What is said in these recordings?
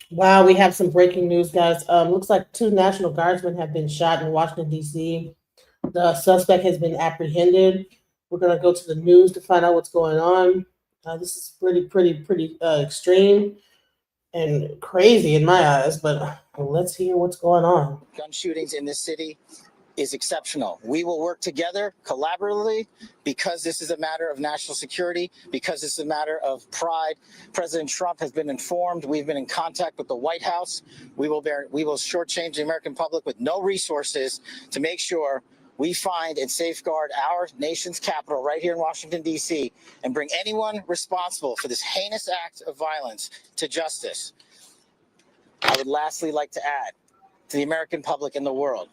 Wow, we have some breaking news, guys. Looks like two National Guardsmen have been shot in Washington, D.C. The suspect has been apprehended. We're going to go to the news to find out what's going on. This is pretty extreme and crazy in my eyes, but let's hear what's going on. Gun shootings in this city is exceptional. We will work together collaboratively because this is a matter of national security, because this is a matter of pride. President Trump has been informed. We've been in contact with the White House. We will shortchange the American public with no resources to make sure we find and safeguard our nation's capital right here in Washington, D.C., and bring anyone responsible for this heinous act of violence to justice. I would lastly like to add to the American public and the world,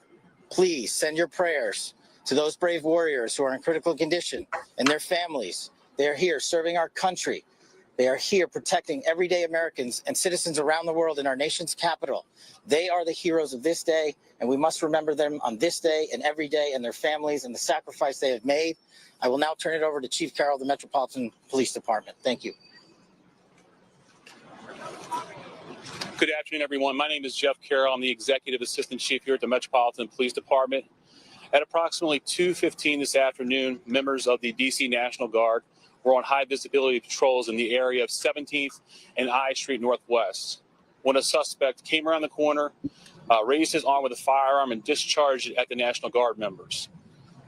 please send your prayers to those brave warriors who are in critical condition and their families. They are here serving our country. They are here protecting everyday Americans and citizens around the world in our nation's capital. They are the heroes of this day, and we must remember them on this day and every day and their families and the sacrifice they have made. I will now turn it over to Chief Carroll of the Metropolitan Police Department. Thank you. Good afternoon, everyone. My name is Jeff Carroll. I'm the Executive Assistant Chief here at the Metropolitan Police Department. At approximately 2:15 this afternoon, members of the D.C. National Guard were on high visibility patrols in the area of 17th and I Street Northwest when a suspect came around the corner, raised his arm with a firearm, and discharged it at the National Guard members.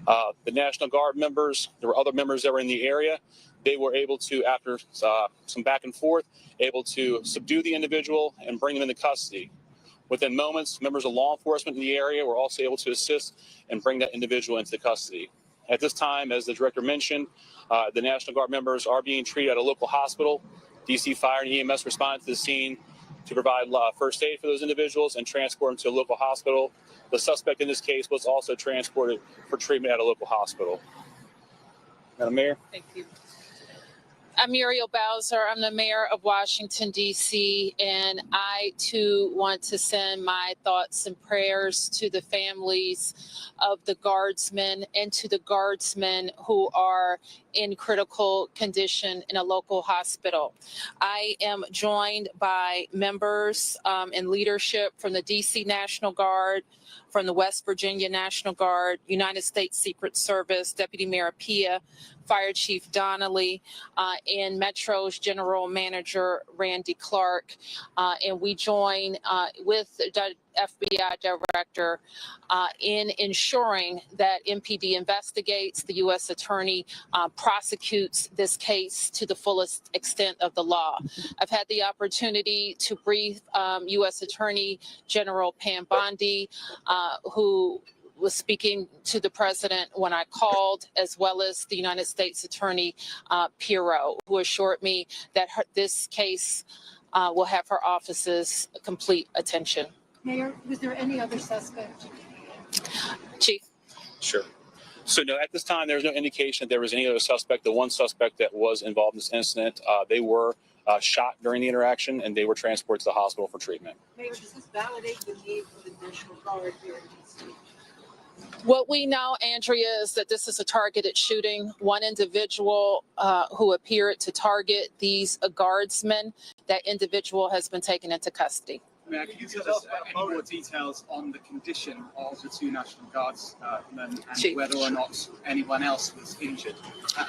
The National Guard members, there were other members that were in the area. They were able to, after some back and forth, able to subdue the individual and bring him into custody. Within moments, members of law enforcement in the area were also able to assist and bring that individual into custody. At this time, as the director mentioned, the National Guard members are being treated at a local hospital. DC Fire and EMS responded to the scene to provide first aid for those individuals and transport them to a local hospital. The suspect in this case was also transported for treatment at a local hospital. Madam Mayor. Thank you. I'm Muriel Bowser. I'm the mayor of Washington, D.C., and I, too, want to send my thoughts and prayers to the families of the guardsmen and to the guardsmen who are in critical condition in a local hospital. I am joined by members and leadership from the D.C. National Guard, from the West Virginia National Guard, United States Secret Service, Deputy Mayor Pia, Fire Chief Donnelly, and Metro's General Manager Randy Clark. And we join with the FBI Director in ensuring that MPD investigates, the U.S. Attorney prosecutes this case to the fullest extent of the law. I've had the opportunity to brief U.S. Attorney General Pam Bondi, who was speaking to the president when I called, as well as the United States Attorney Pirro, who assured me that this case will have her office's complete attention. Mayor, was there any other suspect? Chief. Sure. So no, at this time, there's no indication that there was any other suspect. The one suspect that was involved in this incident, they were shot during the interaction, and they were transported to the hospital for treatment. Mayor, does this validate the need for the National Guard here in D.C.? What we know, Andrea, is that this is a targeted shooting. One individual who appeared to target these guardsmen, that individual has been taken into custody. Mayor, can you tell us any more details on the condition of the two National Guardsmen and Chief. whether or not anyone else was injured?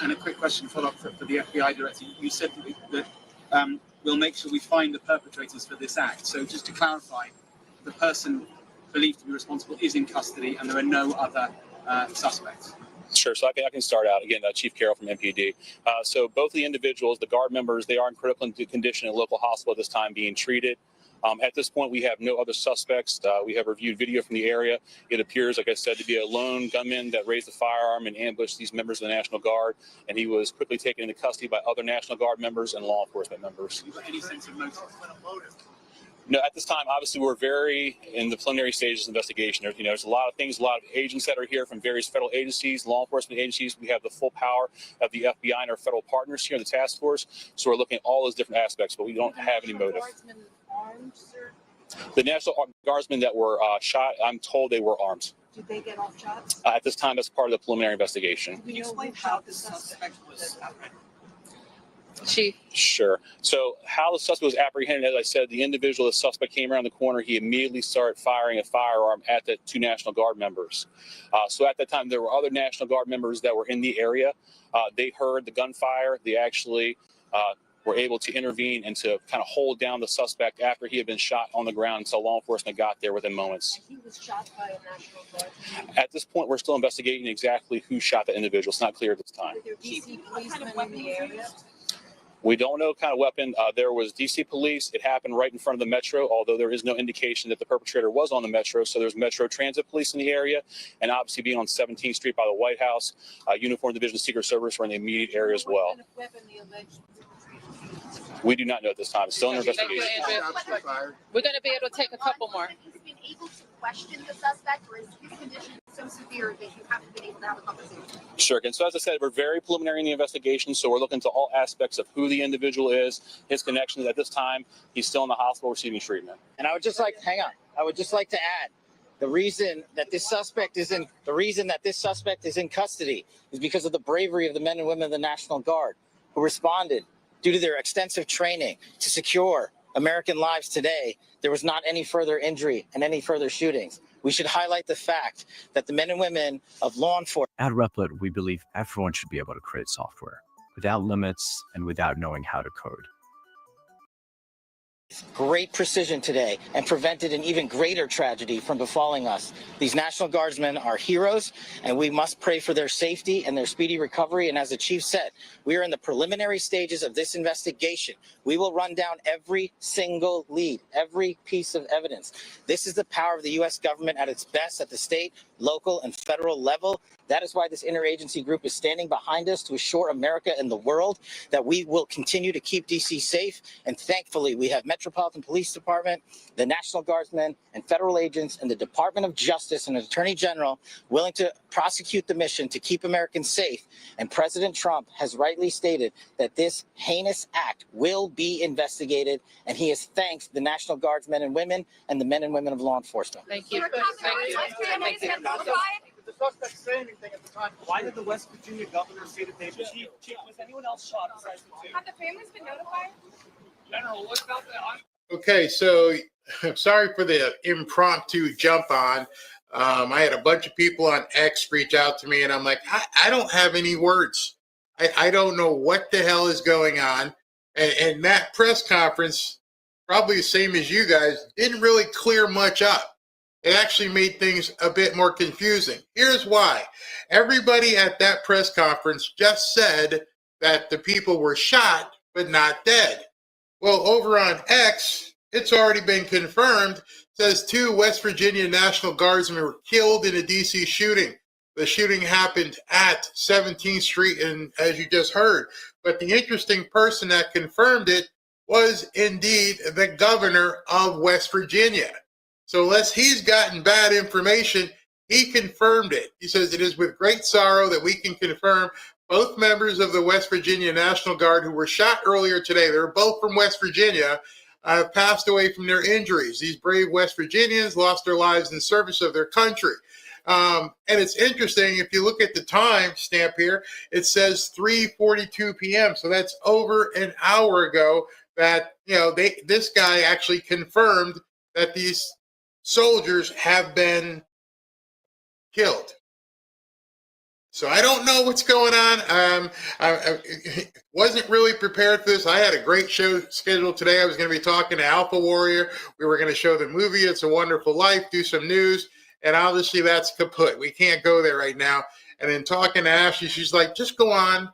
And a quick question follow-up for the FBI Director. You said that we'll make sure we find the perpetrators for this act. So just to clarify, the person believed to be responsible is in custody and there are no other suspects. Sure. So I can start out again. Chief Carroll from MPD. So both the individuals, the Guard members, they are in critical condition in a local hospital at this time, being treated. At this point, we have no other suspects. We have reviewed video from the area. It appears, like I said, to be a lone gunman that raised a firearm and ambushed these members of the National Guard, and he was quickly taken into custody by other National Guard members and law enforcement members. Have you got any sense of motive? No, at this time, obviously, we're very in the preliminary stages of investigation. There's a lot of things, a lot of agents that are here from various federal agencies, law enforcement agencies. We have the full power of the FBI and our federal partners here in the task force. So we're looking at all those different aspects, but we don't have any motive. Armed, sir? The National Guardsmen that were shot, I'm told they were armed. Did they get off shots? At this time, that's part of the preliminary investigation. Can you explain how the suspect was Chief. Sure. So how the suspect was apprehended, as I said, the individual, the suspect came around the corner. He immediately started firing a firearm at the two National Guard members. So at that time, there were other National Guard members that were in the area. They heard the gunfire. They actually were able to intervene and to kind of hold down the suspect after he had been shot on the ground until law enforcement got there within moments. He was shot by a National Guard. At this point, we're still investigating exactly who shot the individual. It's not clear at this time. Were there DC policemen in the area? We don't know what kind of weapon. There was DC police. It happened right in front of the Metro, although there is no indication that the perpetrator was on the Metro. So there's Metro Transit Police in the area, and obviously being on 17th Street by the White House, Uniform Division of Secret Service were in the immediate area as well. What kind of weapon the alleged perpetrator used? We do not know at this time. It's still under Thank you, investigation. Andrew. We're going to be able to take a couple more. Has been able to question the suspect, or is his condition so severe that you haven't been able to have a conversation? Sure. And so as I said, we're very preliminary in the investigation, so we're looking to all aspects of who the individual is, his connections. At this time, he's still in the hospital receiving treatment. And I would just like, hang on. I would just like to add, the reason that this suspect is in custody is because of the bravery of the men and women of the National Guard who responded due to their extensive training to secure American lives today. There was not any further injury and any further shootings. We should highlight the fact that the men and women of law enforcement. At Replit, we believe everyone should be able to create software without limits and without knowing how to code. Great precision today and prevented an even greater tragedy from befalling us. These National Guardsmen are heroes, and we must pray for their safety and their speedy recovery. And as the chief said, we are in the preliminary stages of this investigation. We will run down every single lead, every piece of evidence. This is the power of the U.S. government at its best at the state, local, and federal level. That is why this interagency group is standing behind us to assure America and the world that we will continue to keep D.C. safe. And thankfully, we have Metropolitan Police Department, the National Guardsmen, and federal agents, and the Department of Justice and Attorney General willing to prosecute the mission to keep Americans safe. And President Trump has rightly stated that this heinous act will be investigated, and he has thanked the National Guardsmen and women and the men and women of law enforcement. Thank you. Thank you. Did the suspect say anything at the time? Why did the West Virginia governor say that they Chief, was anyone else shot besides the two? Have the families been notified? General, what about that? Okay, so sorry for the impromptu jump on. I had a bunch of people on X reach out to me, and I'm like, I don't have any words. I don't know what the hell is going on. And that press conference, probably the same as you guys, didn't really clear much up. It actually made things a bit more confusing. Here's why. Everybody at that press conference just said that the people were shot, but not dead. Well, over on X, it's already been confirmed. It says 2 West Virginia National Guardsmen were killed in a DC shooting. The shooting happened at 17th Street, and as you just heard. But the interesting person that confirmed it was indeed the governor of West Virginia. So unless he's gotten bad information, he confirmed it. He says, it is with great sorrow that we can confirm both members of the West Virginia National Guard who were shot earlier today, they were both from West Virginia, have passed away from their injuries. These brave West Virginians lost their lives in service of their country. And it's interesting, if you look at the time stamp here, it says 3:42 p.m. So that's over an hour ago that, this guy actually confirmed that these soldiers have been killed. So I don't know what's going on. I wasn't really prepared for this. I had a great show scheduled today. I was going to be talking to Alpha Warrior. We were going to show the movie It's a Wonderful Life, do some news, and obviously that's kaput. We can't go there right now. And then talking to Ashley, she's like, just go on.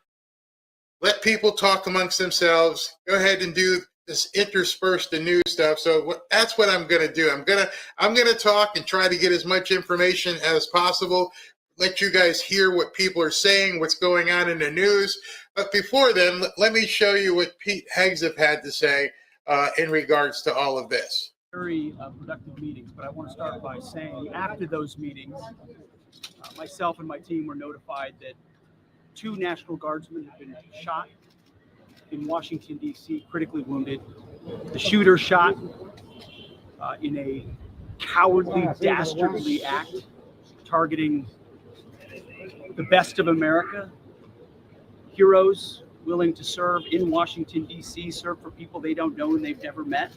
Let people talk amongst themselves. Go ahead and do this, intersperse the news stuff. So that's what I'm going to do. I'm going to talk and try to get as much information as possible. Let you guys hear what people are saying, what's going on in the news. But before then, let me show you what Pete Hegseth had to say in regards to all of this. Very productive meetings, but I want to start by saying after those meetings, myself and my team were notified that 2 National Guardsmen have been shot in Washington, D.C., critically wounded. The shooter shot in a cowardly, dastardly act targeting the best of America, heroes willing to serve in Washington, D.C., serve for people they don't know and they've never met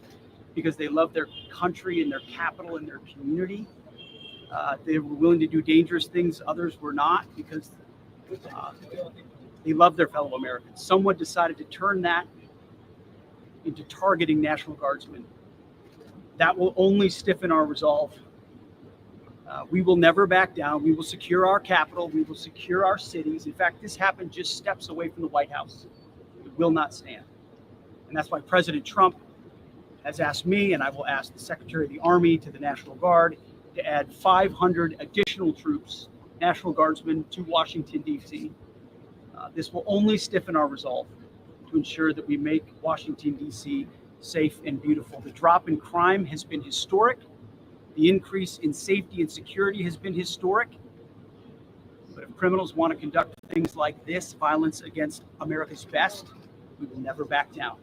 because they love their country and their capital and their community. They were willing to do dangerous things others were not because they love their fellow Americans. Someone decided to turn that into targeting National Guardsmen. That will only stiffen our resolve. We will never back down. We will secure our capital. We will secure our cities. In fact, this happened just steps away from the White House. It will not stand. And that's why President Trump has asked me, and I will ask the Secretary of the Army to the National Guard, to add 500 additional troops, National Guardsmen, to Washington, D.C. This will only stiffen our resolve to ensure that we make Washington, D.C. safe and beautiful. The drop in crime has been historic. The increase in safety and security has been historic. But if criminals want to conduct things like this, violence against America's best, we will never back down.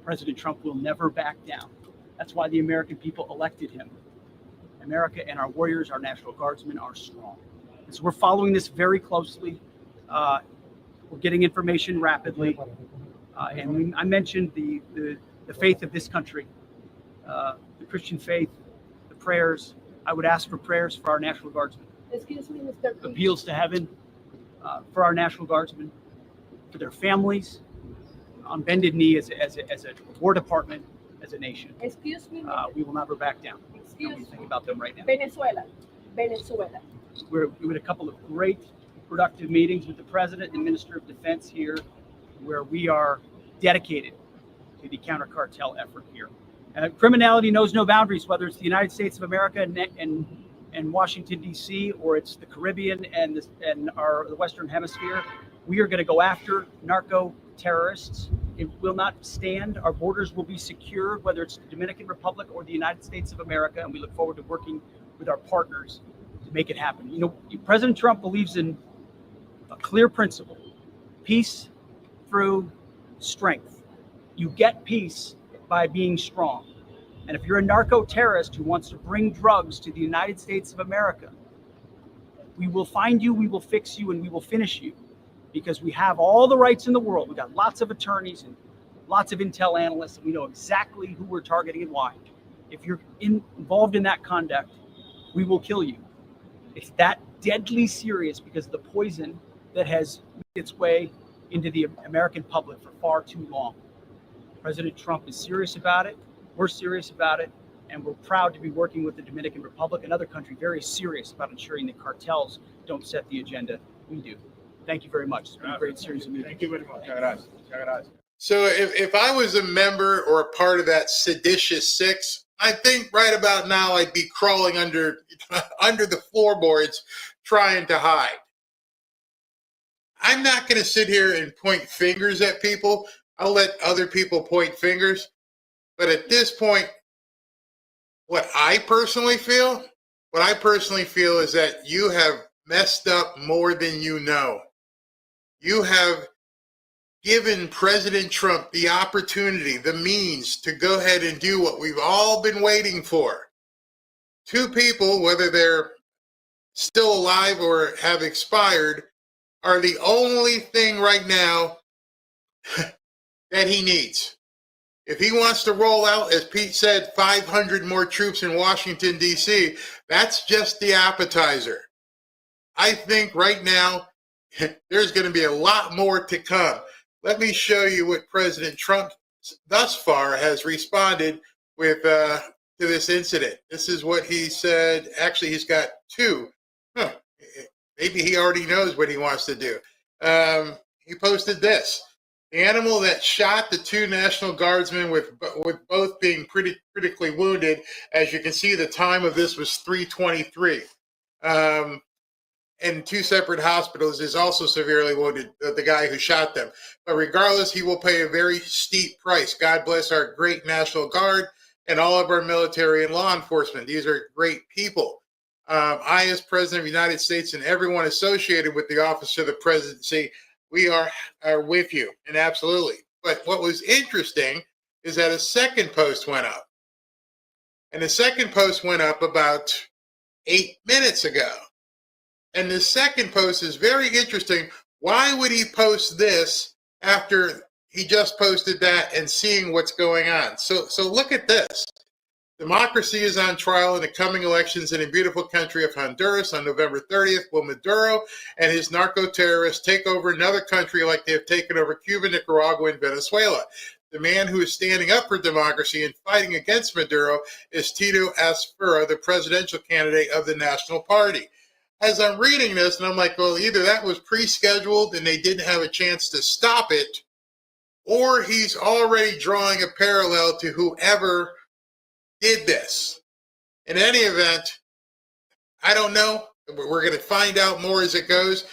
President Trump will never back down. That's why the American people elected him. America and our warriors, our National Guardsmen, are strong. And so we're following this very closely. We're getting information rapidly. I mentioned the faith of this country, the Christian faith, the prayers. I would ask for prayers for our National Guardsmen. Excuse me, Mr. Preach. Appeals to heaven for our National Guardsmen, for their families, on bended knee as a War Department, as a nation. Excuse me, We will never back down. excuse We me. think about them right now. Venezuela. We had a couple of great, productive meetings with the President and Minister of Defense here, where we are dedicated to the counter-cartel effort here. Criminality knows no boundaries, whether it's the United States of America and Washington, D.C., or it's the Caribbean and the Western Hemisphere. We are going to go after narco terrorists. It will not stand. Our borders will be secure, whether it's the Dominican Republic or the United States of America, and we look forward to working with our partners to make it happen. You know, President Trump believes in a clear principle: peace through strength. You get peace by being strong. And if you're a narco terrorist who wants to bring drugs to the United States of America, we will find you, we will fix you, and we will finish you, because we have all the rights in the world. We've got lots of attorneys and lots of intel analysts, and we know exactly who we're targeting and why. If you're involved in that conduct, we will kill you. It's that deadly serious because of the poison that has made its way into the American public for far too long. President Trump is serious about it. We're serious about it. And we're proud to be working with the Dominican Republic, another country very serious about ensuring that cartels don't set the agenda. We do. Thank you very much. It's been a great series of meetings. Thank you very much. So if I was a member or a part of that seditious six, I think right about now I'd be crawling under the floorboards trying to hide. I'm not going to sit here and point fingers at people. I'll let other people point fingers. But at this point, what I personally feel is that you have messed up more than you know. You have given President Trump the opportunity, the means to go ahead and do what we've all been waiting for. Two people, whether they're still alive or have expired, are the only thing right now that he needs. If he wants to roll out, as Pete said, 500 more troops in Washington, D.C., that's just the appetizer. I think right now there's going to be a lot more to come. Let me show you what President Trump thus far has responded with to this incident. This is what he said. Actually, he's got two. Maybe he already knows what he wants to do. He posted this. The animal that shot the two National Guardsmen with both being critically wounded. As you can see, the time of this was 3:23. In two separate hospitals is also severely wounded, the guy who shot them. But regardless, he will pay a very steep price. God bless our great National Guard and all of our military and law enforcement. These are great people. I, as President of the United States, and everyone associated with the office of the presidency, we are with you, and absolutely. But what was interesting is that a second post went up. And the second post went up about 8 minutes ago. And the second post is very interesting. Why would he post this after he just posted that and seeing what's going on. So look at this. Democracy is on trial in the coming elections in the beautiful country of Honduras. On November 30th, will Maduro and his narco-terrorists take over another country like they have taken over Cuba, Nicaragua, and Venezuela? The man who is standing up for democracy and fighting against Maduro is Tito Asfura, the presidential candidate of the National Party. As I'm reading this, and I'm like, well, either that was pre-scheduled and they didn't have a chance to stop it, or he's already drawing a parallel to whoever did this. In any event, I don't know. We're going to find out more as it goes.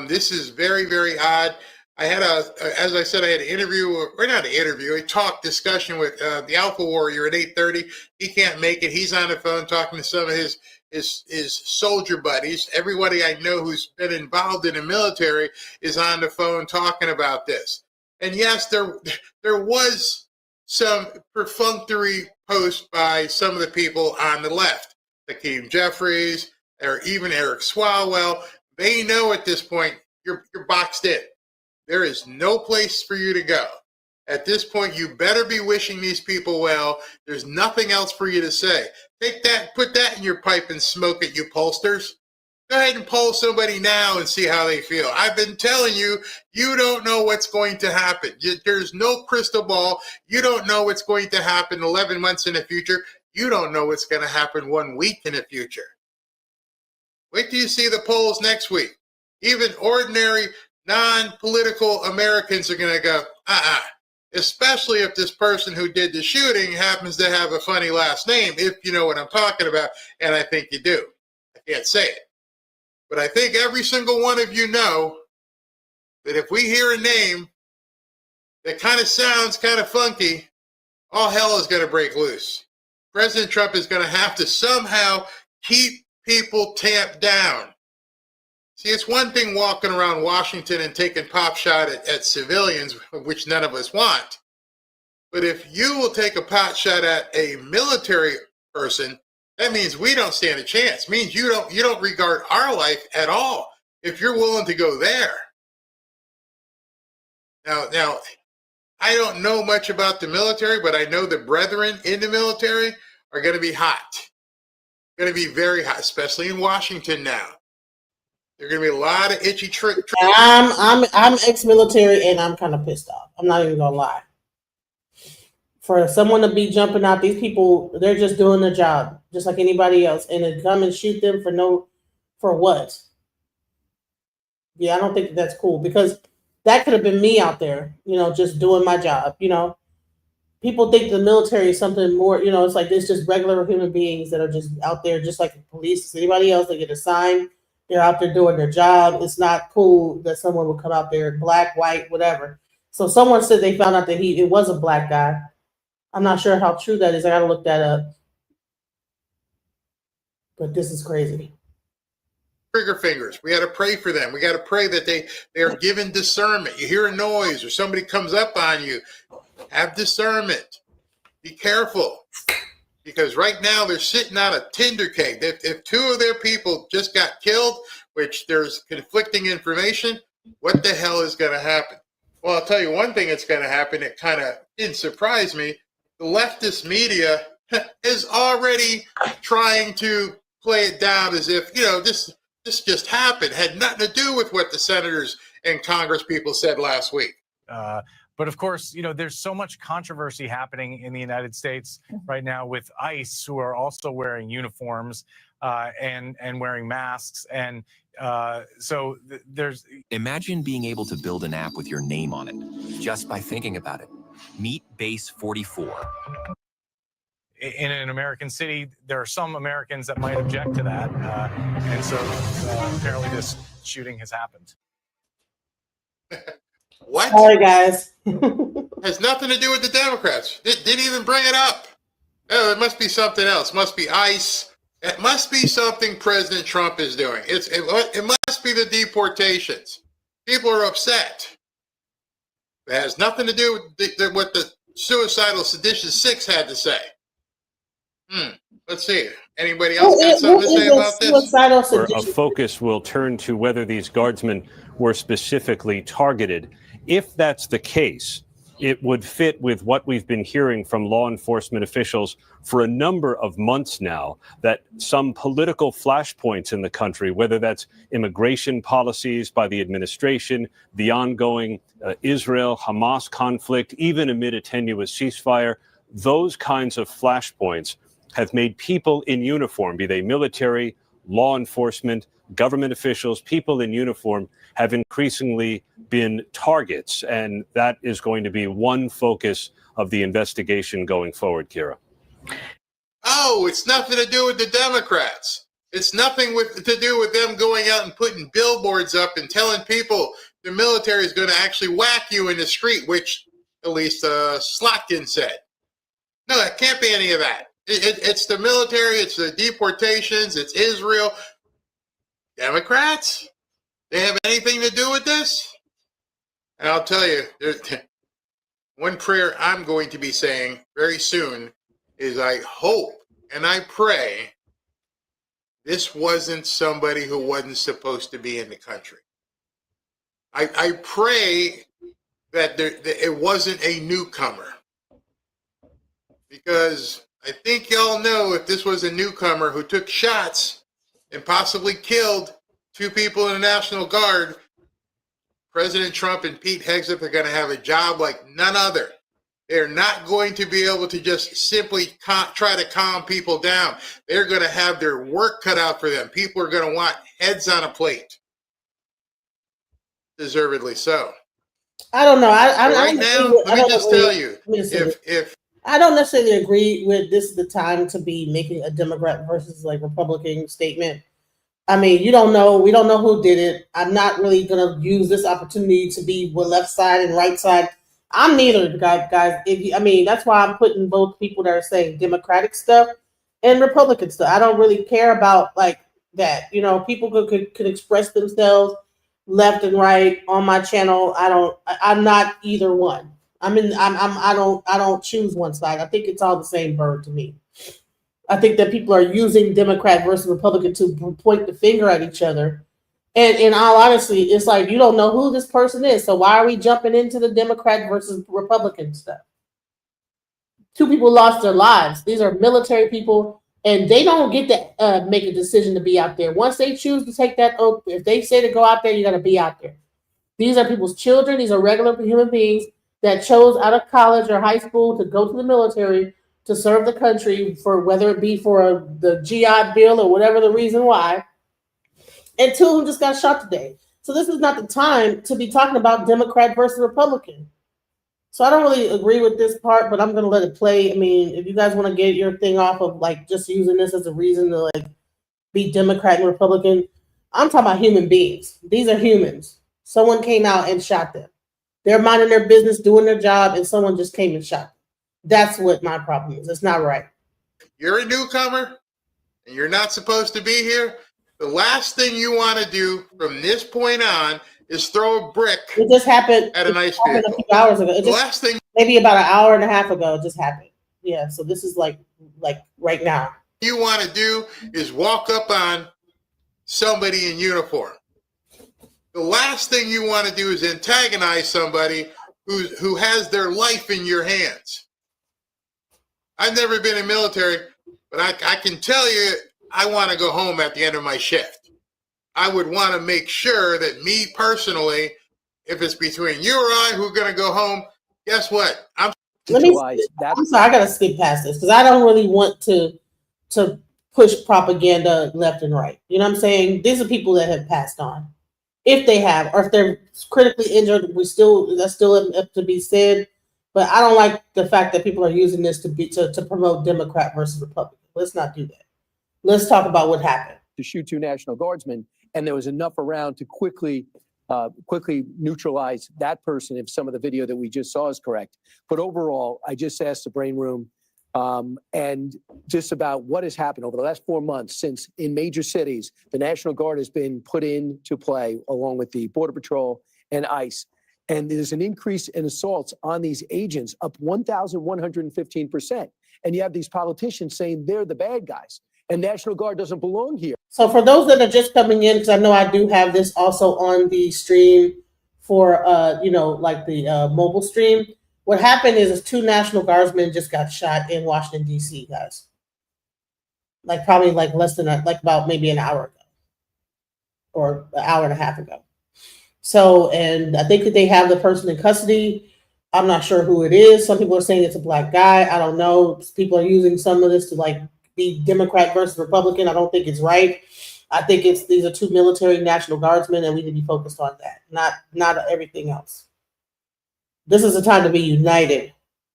This is very, very odd. I had as I said, I had an interview, or not an interview, a talk discussion with the Alpha Warrior at 8:30. He can't make it. He's on the phone talking to some of his soldier buddies. Everybody I know who's been involved in the military is on the phone talking about this. And yes, there was some perfunctory posts by some of the people on the left, Hakeem Jeffries, or even Eric Swalwell. They know at this point you're boxed in. There is no place for you to go. At this point, you better be wishing these people well. There's nothing else for you to say. Take that, put that in your pipe and smoke it, you pollsters. Go ahead and poll somebody now and see how they feel. I've been telling you, you don't know what's going to happen. There's no crystal ball. You don't know what's going to happen 11 months in the future. You don't know what's going to happen 1 week in the future. Wait till you see the polls next week. Even ordinary, non-political Americans are going to go, especially if this person who did the shooting happens to have a funny last name, if you know what I'm talking about, and I think you do. I can't say it. But I think every single one of you know that if we hear a name that kind of sounds kind of funky, all hell is going to break loose. President Trump is going to have to somehow keep people tamped down. See, it's one thing walking around Washington and taking pop shot at civilians, which none of us want. But if you will take a pot shot at a military person, that means we don't stand a chance. It means you don't regard our life at all if you're willing to go there. Now, I don't know much about the military, but I know the brethren in the military are going to be hot. Going to be very hot, especially in Washington now. There are going to be a lot of itchy tricks. I'm ex-military and I'm kind of pissed off. I'm not even gonna lie. For someone to be jumping out, these people, they're just doing their job, just like anybody else, and to come and shoot them for what? Yeah, I don't think that's cool, because that could have been me out there, just doing my job. People think the military is something more, it's like it's just regular human beings that are just out there, just like the police, anybody else. They get assigned, they're out there doing their job. It's not cool that someone would come out there, black, white, whatever. So someone said they found out that it was a black guy. I'm not sure how true that is. I gotta look that up. But this is crazy. Trigger fingers. We got to pray for them. We got to pray that they are given discernment. You hear a noise or somebody comes up on you. Have discernment. Be careful. Because right now they're sitting on a tinder keg. If two of their people just got killed, which there's conflicting information, what the hell is going to happen? Well, I'll tell you one thing that's going to happen. It kind of didn't surprise me. The leftist media is already trying to play it down as if, this just happened. Had nothing to do with what the senators and Congress people said last week. But of course, there's so much controversy happening in the United States right now with ICE, who are also wearing uniforms and wearing masks. And so there's. Imagine being able to build an app with your name on it just by thinking about it. Meet Base 44. In an American city, there are some Americans that might object to that. And so apparently this shooting has happened. What? Sorry, guys. Has nothing to do with the Democrats. Didn't even bring it up. Oh, it must be something else. Must be ICE. It must be something President Trump is doing. It must be the deportations. People are upset. It has nothing to do with what the suicidal seditious six had to say. Let's see. Anybody else got something to say about this? Suicidal Where a sedition. focus will turn to whether these guardsmen were specifically targeted. If that's the case, it would fit with what we've been hearing from law enforcement officials for a number of months now, that some political flashpoints in the country, whether that's immigration policies by the administration, the ongoing Israel-Hamas conflict, even amid a tenuous ceasefire, those kinds of flashpoints have made people in uniform, be they military, law enforcement, government officials, people in uniform, have increasingly been targets. And that is going to be one focus of the investigation going forward, Kira. Oh, it's nothing to do with the Democrats. It's nothing to do with them going out and putting billboards up and telling people the military is going to actually whack you in the street, which at least Slotkin said. No, it can't be any of that. It's the military, it's the deportations, it's Israel. Democrats? They have anything to do with this? And I'll tell you, one prayer I'm going to be saying very soon is I hope and I pray this wasn't somebody who wasn't supposed to be in the country. I pray that it wasn't a newcomer. Because I think y'all know if this was a newcomer who took shots and possibly killed 2 people in the National Guard, President Trump and Pete Hegseth are going to have a job like none other. They're not going to be able to just simply try to calm people down. They're going to have their work cut out for them. People are going to want heads on a plate. Deservedly so. I don't know. Right now, let me just tell you, if I don't necessarily agree with this is the time to be making a Democrat versus like Republican statement. I mean, you don't know. We don't know who did it. I'm not really going to use this opportunity to be with left side and right side. I'm neither, guys. That's why I'm putting both people that are saying Democratic stuff and Republican stuff. I don't really care about like that. You know, people could express themselves left and right on my channel. I'm not either one. I don't choose one side. I think it's all the same bird to me. I think that people are using Democrat versus Republican to point the finger at each other. And in all honesty, it's like, you don't know who this person is. So why are we jumping into the Democrat versus Republican stuff? 2 people lost their lives. These are military people, and they don't get to make a decision to be out there. Once they choose to take that oath, if they say to go out there, you got to be out there. These are people's children. These are regular human beings that chose out of college or high school to go to the military to serve the country, for whether it be for the GI Bill or whatever the reason why. And 2 of them just got shot today. So this is not the time to be talking about Democrat versus Republican. So I don't really agree with this part, but I'm going to let it play. I mean, if you guys want to get your thing off of like just using this as a reason to like be Democrat and Republican, I'm talking about human beings. These are humans. Someone came out and shot them. They're minding their business, doing their job, and someone just came and shot them. That's what my problem is. It's not right. You're a newcomer and you're not supposed to be here. The last thing you want to do from this point on is throw a brick It just happened at a nice a vehicle. few hours ago. The last thing Maybe about an hour and a half ago, it just happened. Yeah, so this is like right now. you want to do is walk up on somebody in uniform. The last thing you want to do is antagonize somebody who has their life in your hands. I've never been in military, but I can tell you I want to go home at the end of my shift. I would want to make sure that me personally, if it's between you or I who's going to go home, guess what? I'm sorry, I gotta skip past this because I don't really want to push propaganda left and right. You know what I'm saying? These are people that have passed on. If they have, or if they're critically injured, that's still up to be said. But I don't like the fact that people are using this to promote Democrat versus Republican. Let's not do that. Let's talk about what happened. To shoot 2 National Guardsmen, and there was enough around to quickly neutralize that person if some of the video that we just saw is correct. But overall, I just asked the Brain Room and just about what has happened over the last 4 months since in major cities, the National Guard has been put into play along with the Border Patrol and ICE. And there's an increase in assaults on these agents up 1,115%. and you have these politicians saying they're the bad guys, and National Guard doesn't belong here. So for those that are just coming in, because I know I do have this also on the stream for, like the mobile stream. What happened is 2 National Guardsmen just got shot in Washington, D.C., guys. Like probably like less than about maybe an hour ago or an hour and a half ago. So, and I think that they have the person in custody. I'm not sure who it is. Some people are saying it's a black guy. I don't know. People are using some of this to like be Democrat versus Republican. I don't think it's right. I think these are 2 military National Guardsmen, and we need to be focused on that, not everything else. This is a time to be united.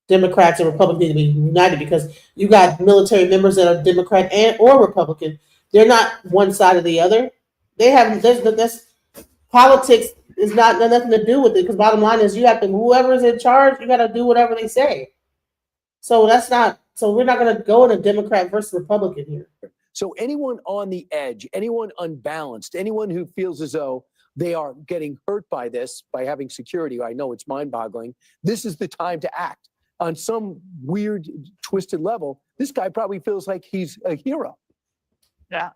Democrats and Republicans need to be united because you got military members that are Democrat or Republican. They're not one side or the other. They have this politics is not nothing to do with it, because bottom line is you have to, whoever's in charge, you got to do whatever they say. So we're not going to go in a Democrat versus Republican here. So anyone on the edge, anyone unbalanced, anyone who feels as though they are getting hurt by this, by having security, I know it's mind-boggling, this is the time to act. On some weird, twisted level, this guy probably feels like he's a hero. Yeah.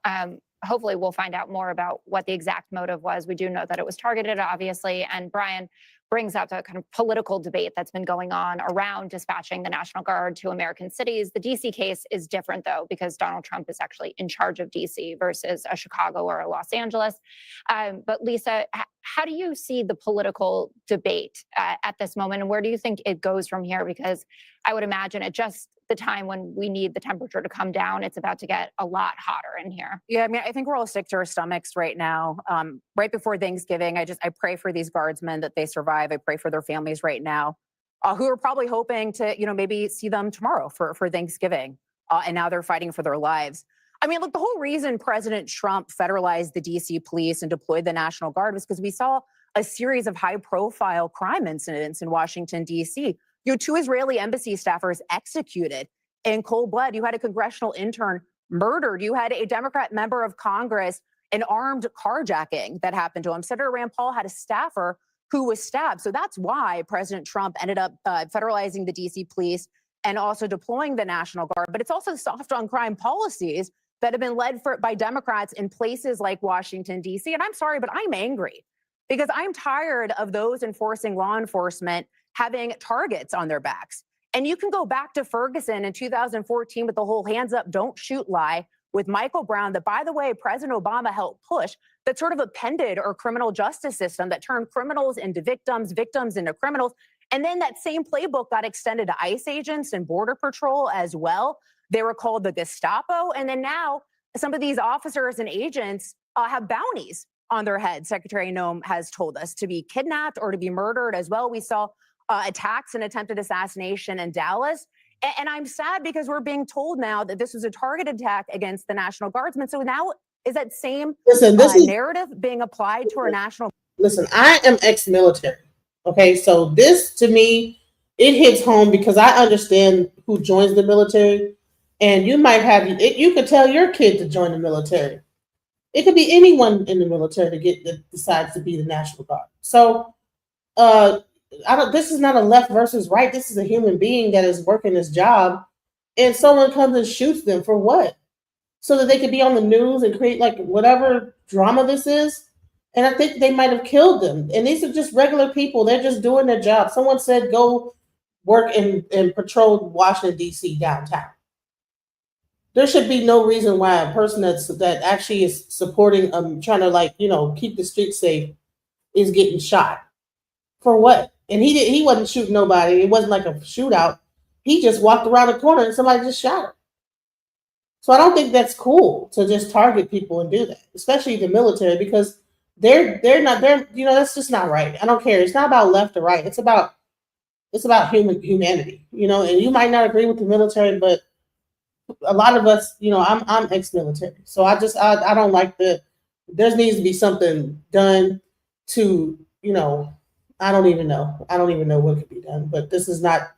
Hopefully we'll find out more about what the exact motive was. We do know that it was targeted, obviously, and Brian brings up the kind of political debate that's been going on around dispatching the National Guard to American cities. The DC case is different, though, because Donald Trump is actually in charge of DC versus a Chicago or a Los Angeles. But Lisa, how do you see the political debate at this moment, and where do you think it goes from here? Because I would imagine at just the time when we need the temperature to come down, it's about to get a lot hotter in here. Yeah, I mean, I think we're all sick to our stomachs right now. Right before Thanksgiving, I pray for these guardsmen that they survive. I pray for their families right now, who are probably hoping to, maybe see them tomorrow for Thanksgiving. And now they're fighting for their lives. I mean, look, the whole reason President Trump federalized the DC police and deployed the National Guard was because we saw a series of high-profile crime incidents in Washington, D.C. You had 2 Israeli embassy staffers executed in cold blood. You had a congressional intern murdered. You had a Democrat member of Congress, an armed carjacking that happened to him. Senator Rand Paul had a staffer who was stabbed. So that's why President Trump ended up federalizing the DC police and also deploying the National Guard. But it's also soft on crime policies that have been led by Democrats in places like Washington, D.C. And I'm sorry, but I'm angry because I'm tired of those enforcing law enforcement having targets on their backs. And you can go back to Ferguson in 2014 with the whole hands up, don't shoot lie with Michael Brown that, by the way, President Obama helped push, that sort of appended our criminal justice system that turned criminals into victims, victims into criminals. And then that same playbook got extended to ICE agents and Border Patrol as well. They were called the Gestapo. And then now some of these officers and agents have bounties on their heads. Secretary Noem has told us to be kidnapped or to be murdered as well. We saw attacks and attempted assassination in Dallas. And I'm sad because we're being told now that this was a targeted attack against the National Guardsmen. So now is that same narrative being applied to our national? Listen, I am ex-military. Okay, so this to me, it hits home because I understand who joins the military. And you might have, you could tell your kid to join the military. It could be anyone in the military that decides to be the National Guard. So, this is not a left versus right. This is a human being that is working his job, and someone comes and shoots them for what? So that they could be on the news and create like whatever drama this is. And I think they might have killed them. And these are just regular people. They're just doing their job. Someone said, go work and patrol Washington, D.C. downtown. There should be no reason why a person that actually is supporting, trying to keep the streets safe is getting shot. For what? And he wasn't shooting nobody. It wasn't like a shootout. He just walked around the corner and somebody just shot him. So I don't think that's cool to just target people and do that, especially the military, because they're that's just not right. I don't care. It's not about left or right. It's about humanity, and you might not agree with the military, but a lot of us, I'm ex-military. So I don't like there needs to be something done to, I don't even know what could be done, but this is not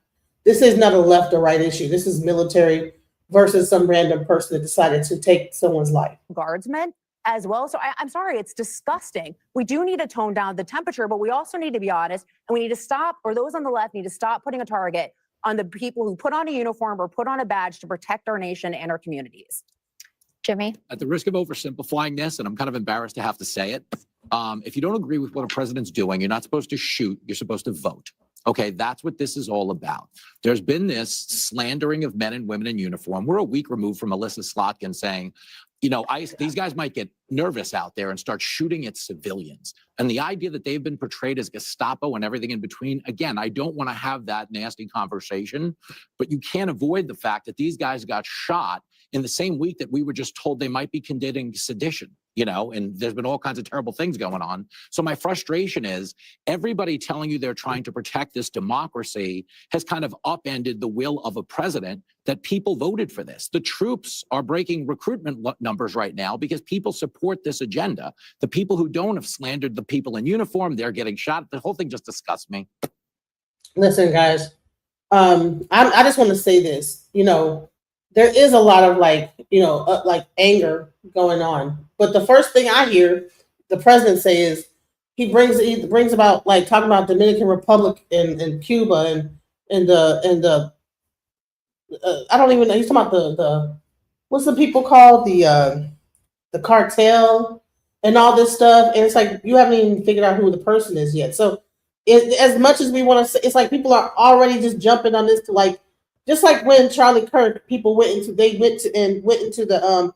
a left or right issue. This is military versus some random person that decided to take someone's life. Guardsmen as well. So I'm sorry, it's disgusting. We do need to tone down the temperature, but we also need to be honest, and we need to stop, or those on the left need to stop putting a target on the people who put on a uniform or put on a badge to protect our nation and our communities. Jimmy? At the risk of oversimplifying this, and I'm kind of embarrassed to have to say it, if you don't agree with what a president's doing, you're not supposed to shoot, you're supposed to vote. Okay, that's what this is all about. There's been this slandering of men and women in uniform. We're a week removed from Alyssa Slotkin saying, you know, these guys might get nervous out there and start shooting at civilians. And the idea that they've been portrayed as Gestapo and everything in between, again, I don't want to have that nasty conversation, but you can't avoid the fact that these guys got shot in the same week that we were just told they might be condemning sedition, you know, and there's been all kinds of terrible things going on. So my frustration is everybody telling you they're trying to protect this democracy has kind of upended the will of a president that people voted for this. The troops are breaking recruitment numbers right now because people support this agenda. The people who don't have slandered the people in uniform, they're getting shot. The whole thing just disgusts me. Listen, guys, I just want to say this, you know, there is a lot of like anger going on. But the first thing I hear the president say is he brings about like talking about Dominican Republic and Cuba and the I don't even know. He's talking about the what's the people called the cartel and all this stuff. And it's like you haven't even figured out who the person is yet. So as much as we want to say, it's like people are already just jumping on this to like. Just like when Charlie Kirk, people went into the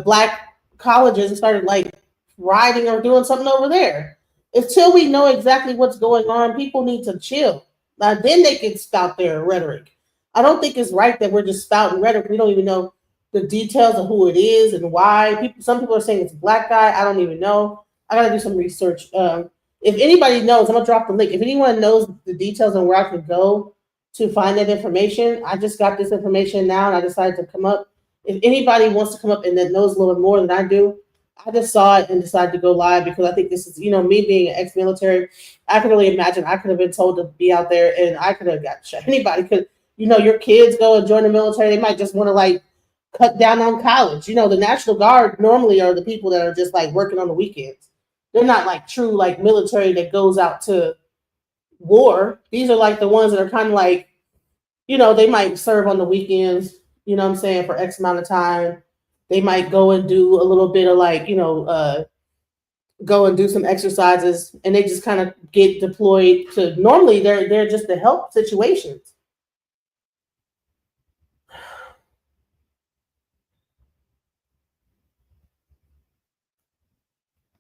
black colleges and started like rioting or doing something over there. Until we know exactly what's going on, people need to chill. Now then they can spout their rhetoric. I don't think it's right that we're just spouting rhetoric. We don't even know the details of who it is and why. Some people are saying it's a black guy. I don't even know. I gotta do some research. If anybody knows, I'm gonna drop the link. If anyone knows the details on where I can go to find that information, I just got this information now and I decided to come up. If anybody wants to come up and that knows a little bit more than I do, I just saw it and decided to go live because I think this is, you know, me being an ex-military, I can only imagine I could have been told to be out there and I could have got shot. Anybody could, you know, your kids go and join the military, they might just want to like cut down on college. You know, the National Guard normally are the people that are just like working on the weekends. They're not like true like military that goes out to war. These are like the ones that are kind of like, you know, they might serve on the weekends, you know what I'm saying, for X amount of time. They might go and do a little bit of like, you know, go and do some exercises and they just kind of get deployed to, normally they're just to help situations.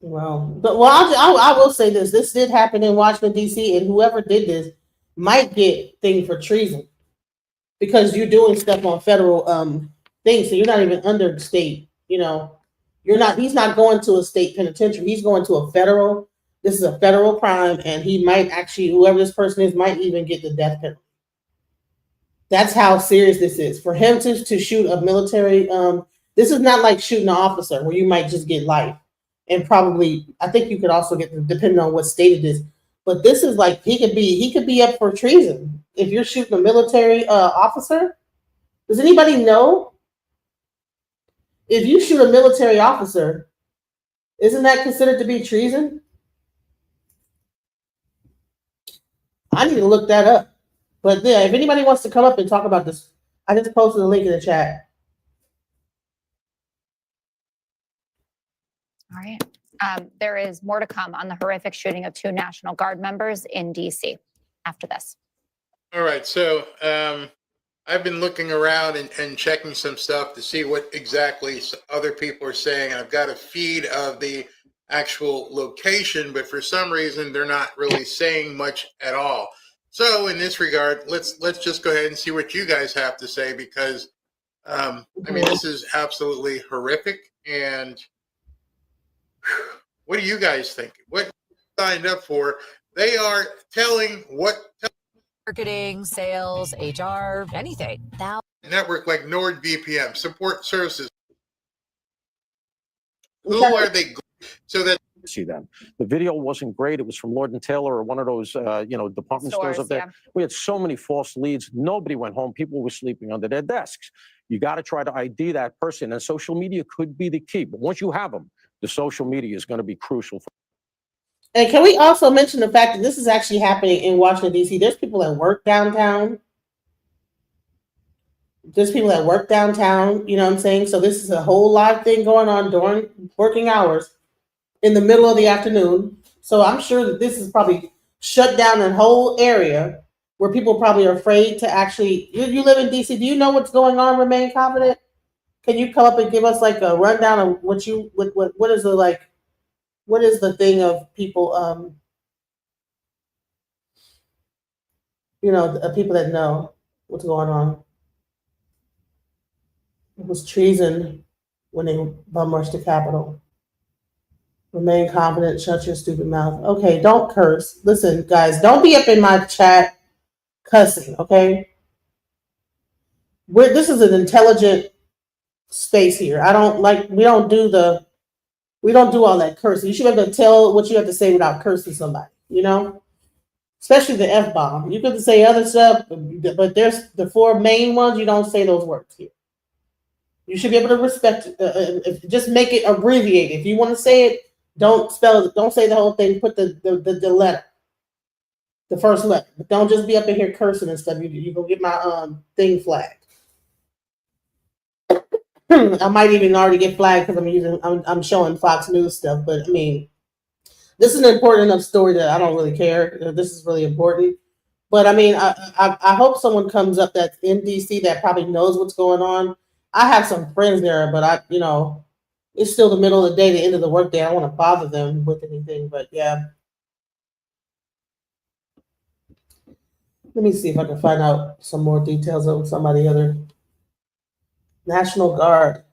I will say this. This did happen in Washington, D.C., and whoever did this might get things for treason because you're doing stuff on federal things. So you're not even under state, you know. He's not going to a state penitentiary. He's going to a federal. This is a federal crime, and he might actually, whoever this person is, might even get the death penalty. That's how serious this is. For him to shoot a military, this is not like shooting an officer where you might just get life. And probably, I think you could also get, depending on what state it is. But this is like, he could be up for treason. If you're shooting a military officer, does anybody know? If you shoot a military officer, isn't that considered to be treason? I need to look that up. But yeah, if anybody wants to come up and talk about this, I just posted a link in the chat. All right. There is more to come on the horrific shooting of 2 National Guard members in D.C. after this. All right. So I've been looking around and checking some stuff to see what exactly other people are saying. I've got a feed of the actual location, but for some reason, they're not really saying much at all. So in this regard, let's just go ahead and see what you guys have to say because, I mean, this is absolutely horrific. And what do you guys think? What signed up for? They are telling marketing, sales, HR, anything. Network like NordVPN, support services. Who are they? So that see them. The video wasn't great. It was from Lord and Taylor or one of those, department stores up there. Yeah. We had so many false leads. Nobody went home. People were sleeping under their desks. You got to try to ID that person, and social media could be the key. But once you have them, the social media is going to be crucial. And can we also mention the fact that this is actually happening in Washington, D.C.? There's people that work downtown There's people that work downtown, you know what I'm saying? So this is a whole live thing going on during working hours in the middle of the afternoon. So I'm sure that this is probably shut down a whole area where people probably are afraid to actually. You live in DC. Do you know what's going on? Remain confident. Can you come up and give us like a rundown of what is the like? What is the thing of people? People that know what's going on. It was treason when they bum rushed the Capitol. Remain confident. Shut your stupid mouth. Okay, don't curse. Listen, guys, don't be up in my chat cussing. Okay, this is an intelligent space here. I don't like. We don't do all that cursing. You should be able to tell what you have to say without cursing somebody. You know, especially the F-bomb. You could say other stuff, but there's the four main ones. You don't say those words here. You should be able to respect it. Just make it abbreviated. If you want to say it, don't spell it. Don't say the whole thing. Put the letter, the first letter. But don't just be up in here cursing and stuff. You go get my thing flagged. I might even already get flagged because I'm showing Fox News stuff. But I mean, this is an important enough story that I don't really care. This is really important. But I mean, I hope someone comes up that's in DC that probably knows what's going on. I have some friends there, but it's still the middle of the day, the end of the workday. I don't want to bother them with anything, but yeah. Let me see if I can find out some more details on somebody other. National Guard.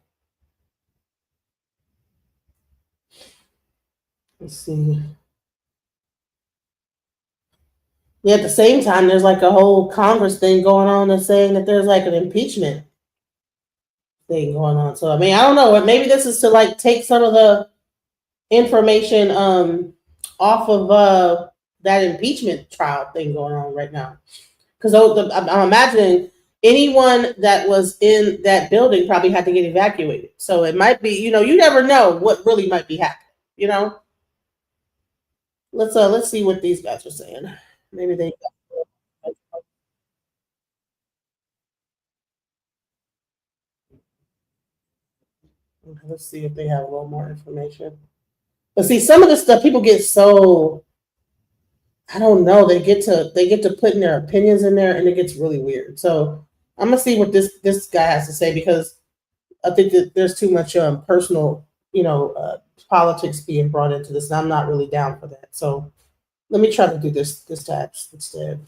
Let's see. Yeah, at the same time, there's like a whole Congress thing going on that's saying that there's like an impeachment thing going on. So I mean, I don't know. Maybe this is to like take some of the information off of that impeachment trial thing going on right now. Because I'm imagining anyone that was in that building probably had to get evacuated. So it might be, you never know what really might be happening. Let's see what these guys are saying. Maybe they. Let's see if they have a little more information. But see, some of this stuff people get so, I don't know. They get to putting their opinions in there, and it gets really weird. So I'm gonna see what this guy has to say, because I think that there's too much personal, politics being brought into this, and I'm not really down for that. So let me try to do this tab instead.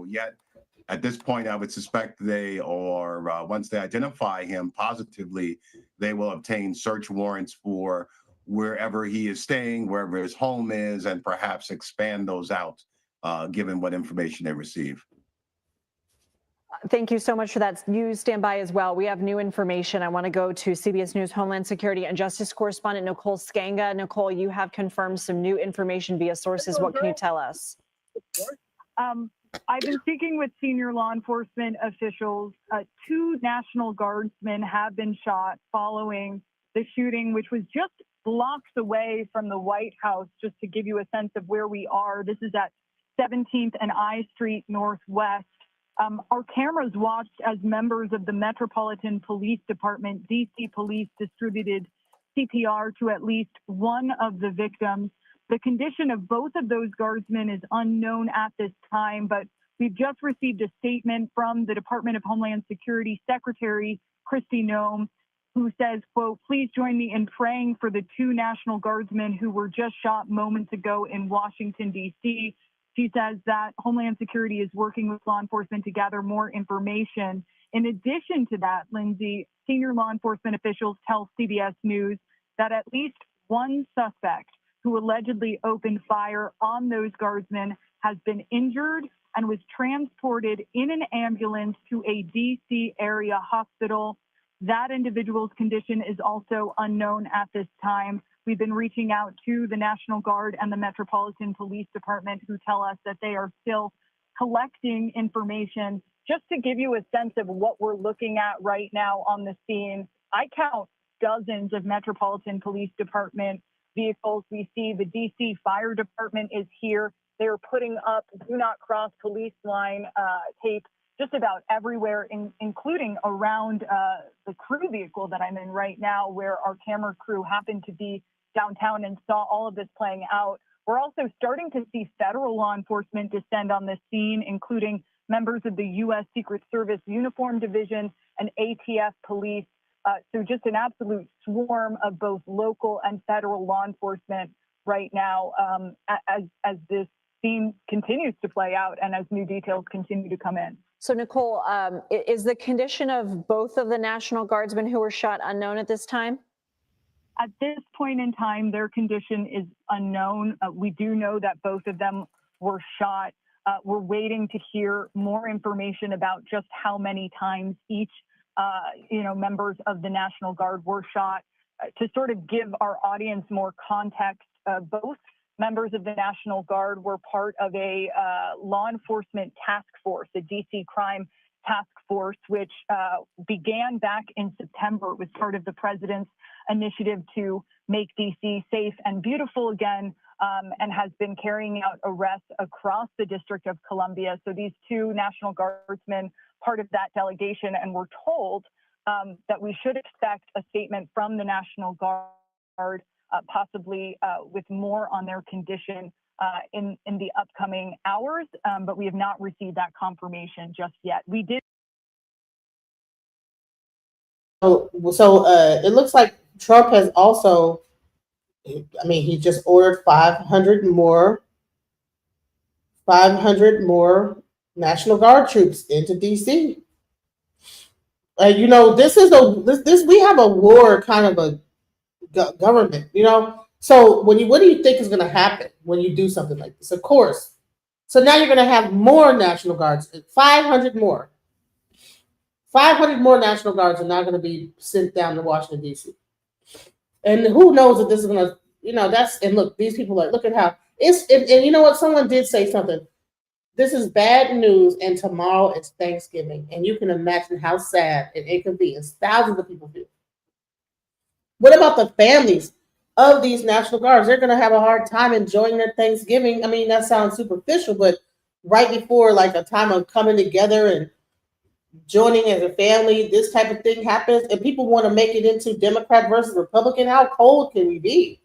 Yet at this point, I would suspect they are, once they identify him positively, they will obtain search warrants for wherever he is staying, wherever his home is, and perhaps expand those out, given what information they receive. Thank you so much for that. You stand by as well. We have new information. I want to go to CBS News Homeland Security and Justice correspondent Nicole Skanga. Nicole, you have confirmed some new information via sources. What can you tell us? I've been speaking with senior law enforcement officials. 2 National Guardsmen have been shot following the shooting, which was just blocks away from the White House. Just to give you a sense of where we are, this is at 17th and I Street Northwest. Our cameras watched as members of the Metropolitan Police Department, DC Police, distributed CPR to at least one of the victims. The condition of both of those guardsmen is unknown at this time, but we've just received a statement from the Department of Homeland Security Secretary Kristi Noem, who says, quote, "Please join me in praying for the 2 National Guardsmen who were just shot moments ago in Washington, D.C." She says that Homeland Security is working with law enforcement to gather more information. In addition to that, Lindsay, senior law enforcement officials tell CBS News that at least one suspect who allegedly opened fire on those guardsmen has been injured and was transported in an ambulance to a DC area hospital. That individual's condition is also unknown at this time. We've been reaching out to the National Guard and the Metropolitan Police Department, who tell us that they are still collecting information. Just to give you a sense of what we're looking at right now on the scene, I count dozens of Metropolitan Police Department vehicles. We see the DC Fire Department is here. They're putting up do not cross police line tape just about everywhere, including around the crew vehicle that I'm in right now, where our camera crew happened to be downtown and saw all of this playing out. We're also starting to see federal law enforcement descend on the scene, including members of the U.S. Secret Service Uniform Division and ATF police. So just an absolute swarm of both local and federal law enforcement right now as this scene continues to play out and as new details continue to come in. So Nicole, is the condition of both of the National Guardsmen who were shot unknown at this time? At this point in time, their condition is unknown. We do know that both of them were shot. We're waiting to hear more information about just how many times each members of the National Guard were shot. To sort of give our audience more context, both members of the National Guard were part of a law enforcement task force, a DC crime task force, which began back in September. It was part of the president's initiative to make DC safe and beautiful again, and has been carrying out arrests across the District of Columbia. So these two National Guardsmen, part of that delegation, and we're told that we should expect a statement from the National Guard, possibly with more on their condition in the upcoming hours, but we have not received that confirmation just yet. We did. So it looks like Trump has also, he just ordered 500 more National Guard troops into DC. We have a war kind of a government, So what do you think is going to happen when you do something like this? Of course. So now you're going to have more National Guards, 500 more. 500 more National Guards are now going to be sent down to Washington, D.C. And who knows if this is going to, and look, these people look at how and you know what? Someone did say something. This is bad news, and tomorrow is Thanksgiving. And you can imagine how sad and inconvenienced thousands of people feel. What about the families of these National Guards? They're going to have a hard time enjoying their Thanksgiving. That sounds superficial, but right before a time of coming together and joining as a family, this type of thing happens, and people want to make it into Democrat versus Republican. How cold can we be?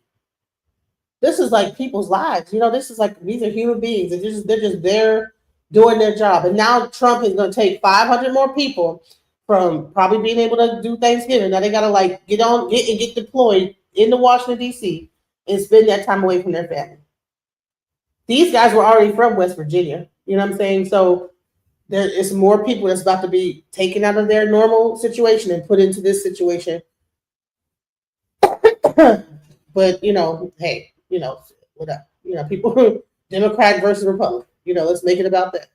This is like people's lives. This is these are human beings. They're just there doing their job. And now Trump is going to take 500 more people from probably being able to do Thanksgiving. Now they got to get deployed into Washington, D.C. and spend that time away from their family. These guys were already from West Virginia. You know what I'm saying? So there is more people that's about to be taken out of their normal situation and put into this situation. But, hey, whatever. People, Democrat versus Republican. Let's make it about that.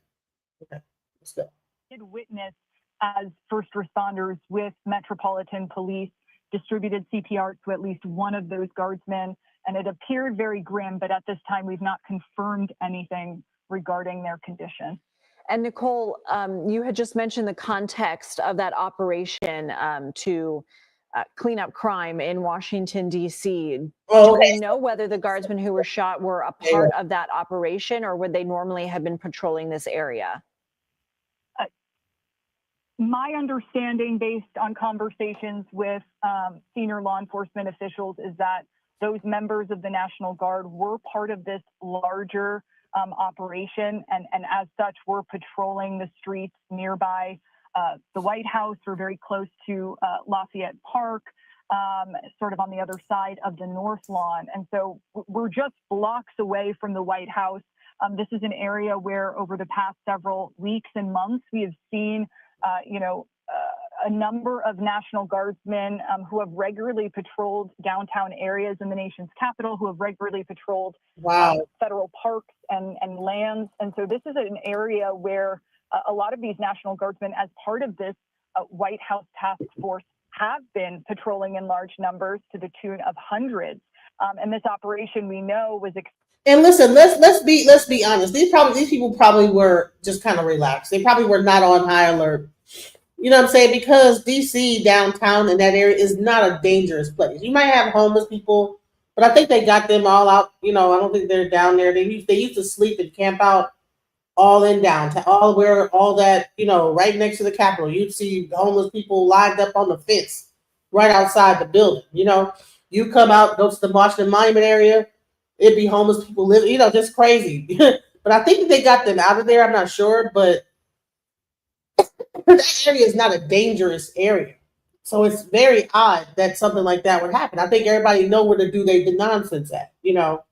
Okay, let's go. Did witness as first responders with Metropolitan Police distributed CPR to at least one of those guardsmen, and it appeared very grim, but at this time we've not confirmed anything regarding their condition. And Nicole, you had just mentioned the context of that operation to clean up crime in Washington, D.C. Oh, okay. Do we know whether the guardsmen who were shot were a part of that operation, or would they normally have been patrolling this area? My understanding, based on conversations with senior law enforcement officials, is that those members of the National Guard were part of this larger operation, and as such were patrolling the streets nearby the White House, or very close to Lafayette Park, sort of on the other side of the North Lawn. And so we're just blocks away from the White House. This is an area where over the past several weeks and months, we have seen a number of National Guardsmen who have regularly patrolled downtown areas in the nation's capital, who have regularly patrolled federal parks and lands. And so this is an area where a lot of these National Guardsmen, as part of this White House task force, have been patrolling in large numbers to the tune of hundreds. And this operation, we know, was. And listen, let's be honest. These people probably were just kind of relaxed. They probably were not on high alert You know what I'm saying? Because DC downtown in that area is not a dangerous place. You might have homeless people, but I think they got them all out. You know, I don't think they're down there. They used to sleep and camp out all in downtown, all where all that, you know, right next to the Capitol. You'd see homeless people lined up on the fence right outside the building. You know, you come out, go to the Washington Monument area, it'd be homeless people living, you know, just crazy. But I think they got them out of there. I'm not sure, but that area is not a dangerous area. So it's very odd that something like that would happen. I think everybody know where to do the nonsense at, you know,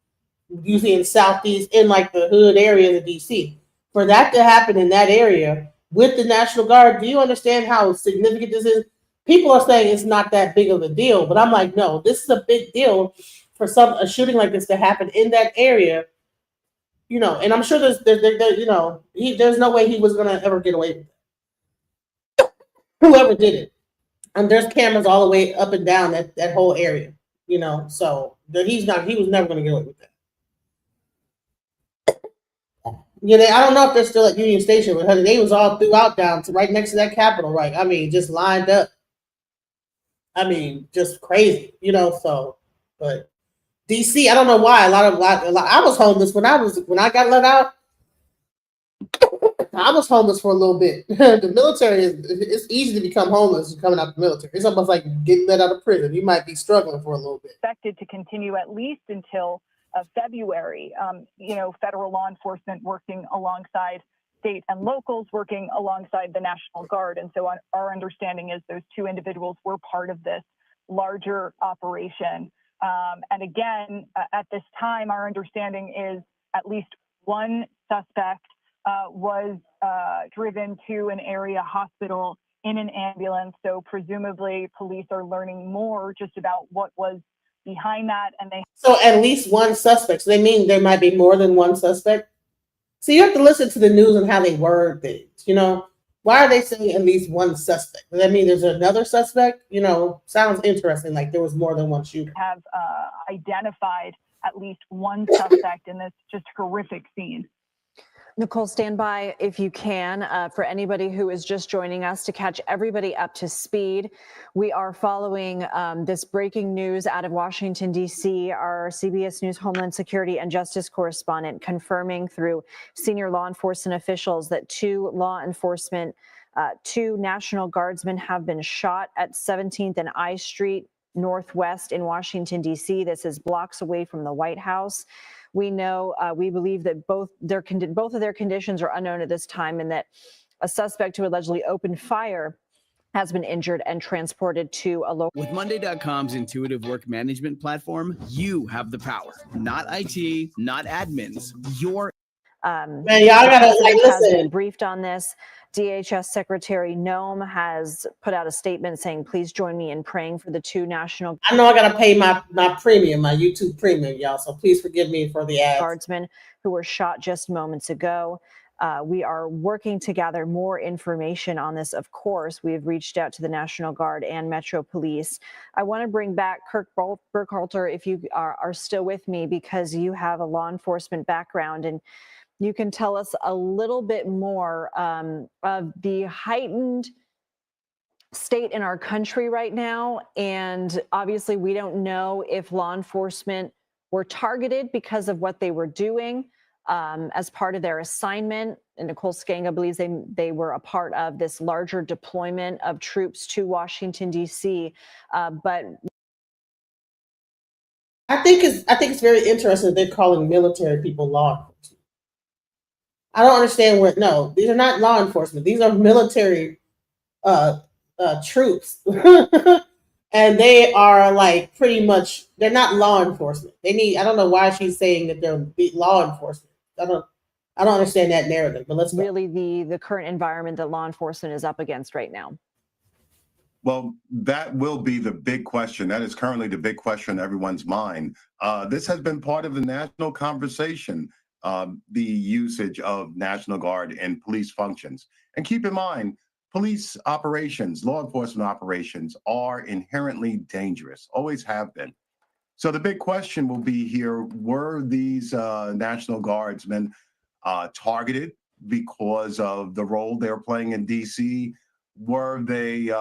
usually in Southeast, in like the hood areas of DC. For that to happen in that area with the National Guard, do you understand how significant this is? People are saying it's not that big of a deal, but I'm like, no, this is a big deal for a shooting like this to happen in that area, you know. And I'm sure you know, there's no way he was gonna ever get away with it. Whoever did it, and there's cameras all the way up and down that whole area, you know. So he was never gonna get away with that. Yeah, I don't know if they're still at Union Station, but honey, they was all throughout down to right next to that Capitol, right? I mean, just lined up. I mean, just crazy, you know. So, but DC, I don't know why. I was homeless when I got let out. I was homeless for a little bit. The military it's easy to become homeless coming out the military. It's almost like getting let out of prison. You might be struggling for a little bit. Expected to continue at least until February. You know, federal law enforcement working alongside state and locals, working alongside the National Guard. And so our understanding is those two individuals were part of this larger operation. And again, at this time, our understanding is at least one suspect was driven to an area hospital in an ambulance. So presumably police are learning more just about what was behind that. And So at least one suspect. So they mean there might be more than one suspect. So you have to listen to the news and how they word things. You know, why are they saying at least one suspect? Does that mean there's another suspect? You know, sounds interesting. Like there was more than one shooter. have identified at least one suspect in this just horrific scene. Nicole, stand by if you can for anybody who is just joining us to catch everybody up to speed. We are following this breaking news out of Washington, D.C. Our CBS News Homeland Security and Justice correspondent confirming through senior law enforcement officials that two National Guardsmen have been shot at 17th and I Street Northwest in Washington, D.C. This is blocks away from the White House. We know, we believe that both of their conditions are unknown at this time, and that a suspect who allegedly opened fire has been injured and transported to a local. With Monday.com's intuitive work management platform, you have the power. Not IT, not admins. Your Man, y'all gotta like has listen. been briefed on this. DHS Secretary Noem has put out a statement saying, please join me in praying for the two national I know I gotta pay my premium, my YouTube premium, y'all. So please forgive me for the ads. Guardsmen who were shot just moments ago. We are working to gather more information on this. Of course, we have reached out to the National Guard and Metro Police. I want to bring back Kirk Burkhalter, if you are still with me, because you have a law enforcement background and you can tell us a little bit more of the heightened state in our country right now. And obviously, we don't know if law enforcement were targeted because of what they were doing as part of their assignment. And Nicole Skanga believes they were a part of this larger deployment of troops to Washington, D.C. But I think it's very interesting that they're calling military people law enforcement. I don't understand no, these are not law enforcement. These are military troops. And they are like pretty much, they're not law enforcement. I don't know why she's saying that they're law enforcement. I don't understand that narrative, but let's go. Really the current environment that law enforcement is up against right now. Well, that will be the big question. That is currently the big question in everyone's mind. This has been part of the national conversation, the usage of National Guard and police functions. And keep in mind, police operations, law enforcement operations are inherently dangerous, always have been. So the big question will be here, were these National Guardsmen targeted because of the role they're playing in DC? Were they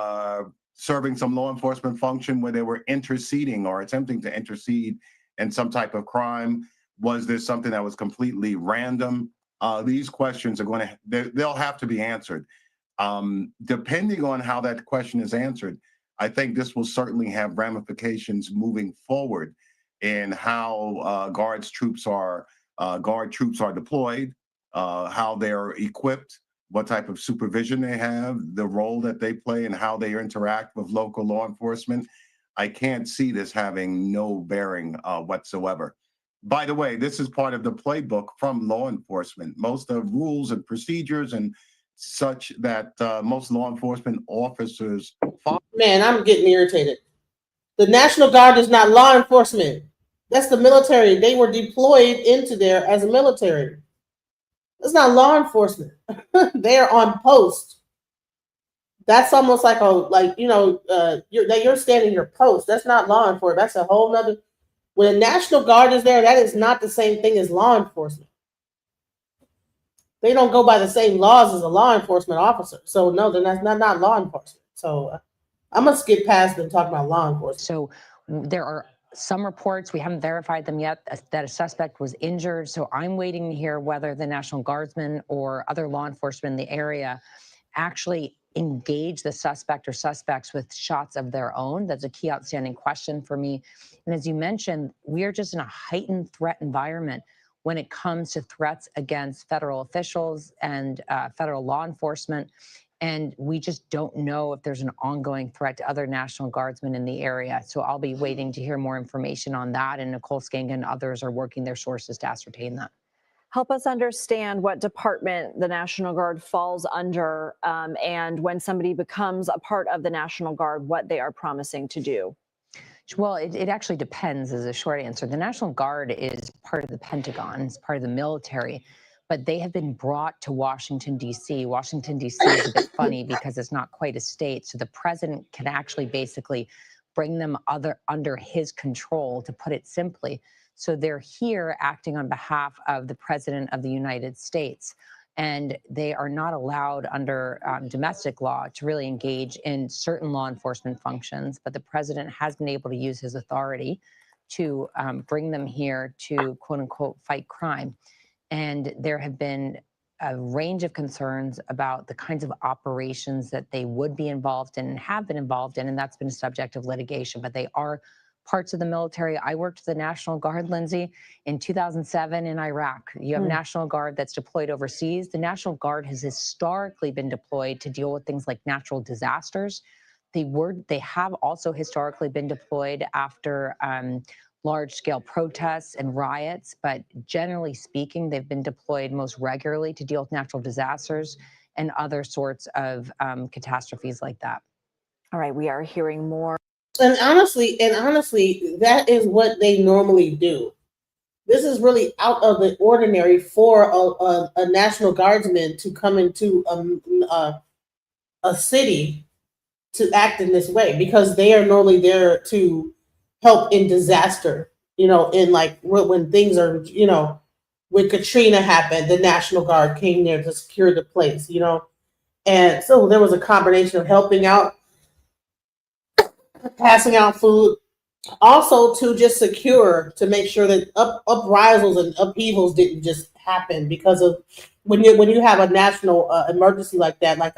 serving some law enforcement function where they were interceding or attempting to intercede in some type of crime? Was this something that was completely random? These questions are going to, they'll have to be answered. Depending on how that question is answered, I think this will certainly have ramifications moving forward in how guard troops are deployed, how they're equipped, what type of supervision they have, the role that they play, and how they interact with local law enforcement. I can't see this having no bearing whatsoever. By the way, this is part of the playbook from law enforcement. Most of the rules and procedures and such that most law enforcement officers follow. Man, I'm getting irritated. The National Guard is not law enforcement. That's the military. They were deployed into there as a military. It's not law enforcement. They're on post. That's almost like you're standing your post. That's not law enforcement. That's a whole nother. When National Guard is there, that is not the same thing as law enforcement. They don't go by the same laws as a law enforcement officer. So no, they're not law enforcement. So I'm gonna skip past them talking about law enforcement. So there are some reports, we haven't verified them yet, that a suspect was injured. So I'm waiting to hear whether the National Guardsmen or other law enforcement in the area actually engage the suspect or suspects with shots of their own. That's a key outstanding question for me. And as you mentioned, we are just in a heightened threat environment when it comes to threats against federal officials and federal law enforcement. And we just don't know if there's an ongoing threat to other National Guardsmen in the area. So I'll be waiting to hear more information on that. And Nicole Skanga and others are working their sources to ascertain that. Help us understand what department the National Guard falls under, and when somebody becomes a part of the National Guard, what they are promising to do. Well, it actually depends is a short answer. The National Guard is part of the Pentagon, it's part of the military, but they have been brought to Washington, D.C. Washington, D.C. is a bit funny because it's not quite a state. So the president can actually basically bring them under his control, to put it simply. So they're here acting on behalf of the President of the United States. And they are not allowed under domestic law to really engage in certain law enforcement functions. But the president has been able to use his authority to bring them here to, quote unquote, fight crime. And there have been a range of concerns about the kinds of operations that they would be involved in and have been involved in. And that's been a subject of litigation. But they are parts of the military. I worked with the National Guard, Lindsay, in 2007 in Iraq. You have National Guard that's deployed overseas. The National Guard has historically been deployed to deal with things like natural disasters. They have also historically been deployed after large-scale protests and riots, but generally speaking, they've been deployed most regularly to deal with natural disasters and other sorts of catastrophes like that. All right, we are hearing more. And honestly, that is what they normally do. This is really out of the ordinary for a National Guardsman to come into a city to act in this way, because they are normally there to help in disaster. In like when things are, when Katrina happened, the National Guard came there to secure the place. And so there was a combination of helping out, passing out food, also to just secure, to make sure that uprisals and upheavals didn't just happen, because of when you have a national emergency like that, like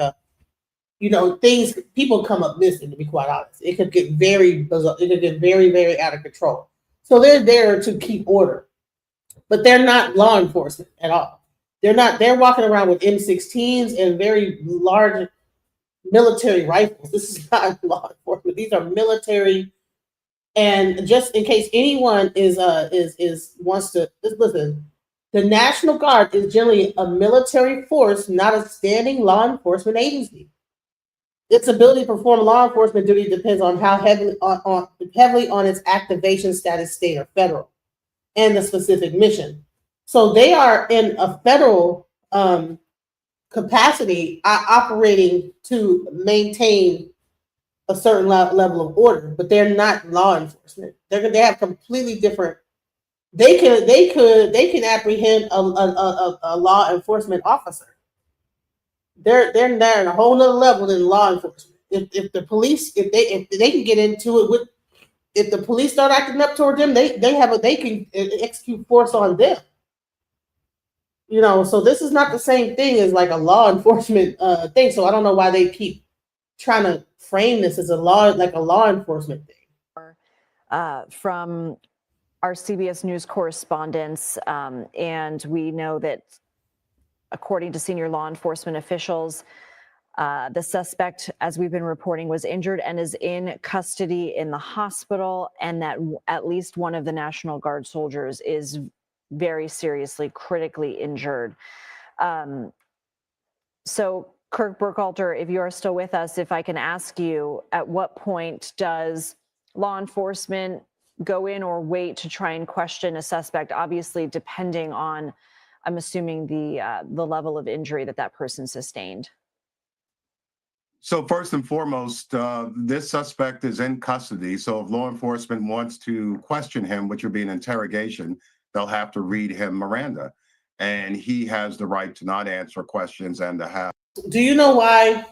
people come up missing, to be quite honest. It could get very bizarre. It could get very, very out of control. So they're there to keep order, but they're not law enforcement at all. They're walking around with M16s and very large military rifles. This is not law enforcement. These are military. And just in case anyone wants to listen, the National Guard is generally a military force, not a standing law enforcement agency. Its ability to perform law enforcement duty depends on how heavily on its activation status, state or federal, and the specific mission. So they are in a federal capacity, operating to maintain a certain level of order, but they're not law enforcement. They have completely different. They can apprehend a law enforcement officer. they're in a whole nother level than law enforcement. If the police, if they can get into it with, if the police start acting up toward them, they can execute force on them. You know, so this is not the same thing as like a law enforcement thing. So I don't know why they keep trying to frame this as a law enforcement thing. From our CBS News correspondents, and we know that according to senior law enforcement officials, the suspect, as we've been reporting, was injured and is in custody in the hospital, and that at least one of the National Guard soldiers is very seriously, critically injured. So, Kirk Burkhalter, if you are still with us, if I can ask you, at what point does law enforcement go in or wait to try and question a suspect? Obviously, depending on, I'm assuming, the level of injury that person sustained. So first and foremost, this suspect is in custody. So if law enforcement wants to question him, which would be an interrogation, they'll have to read him Miranda. And he has the right to not answer questions and to have. Do you know why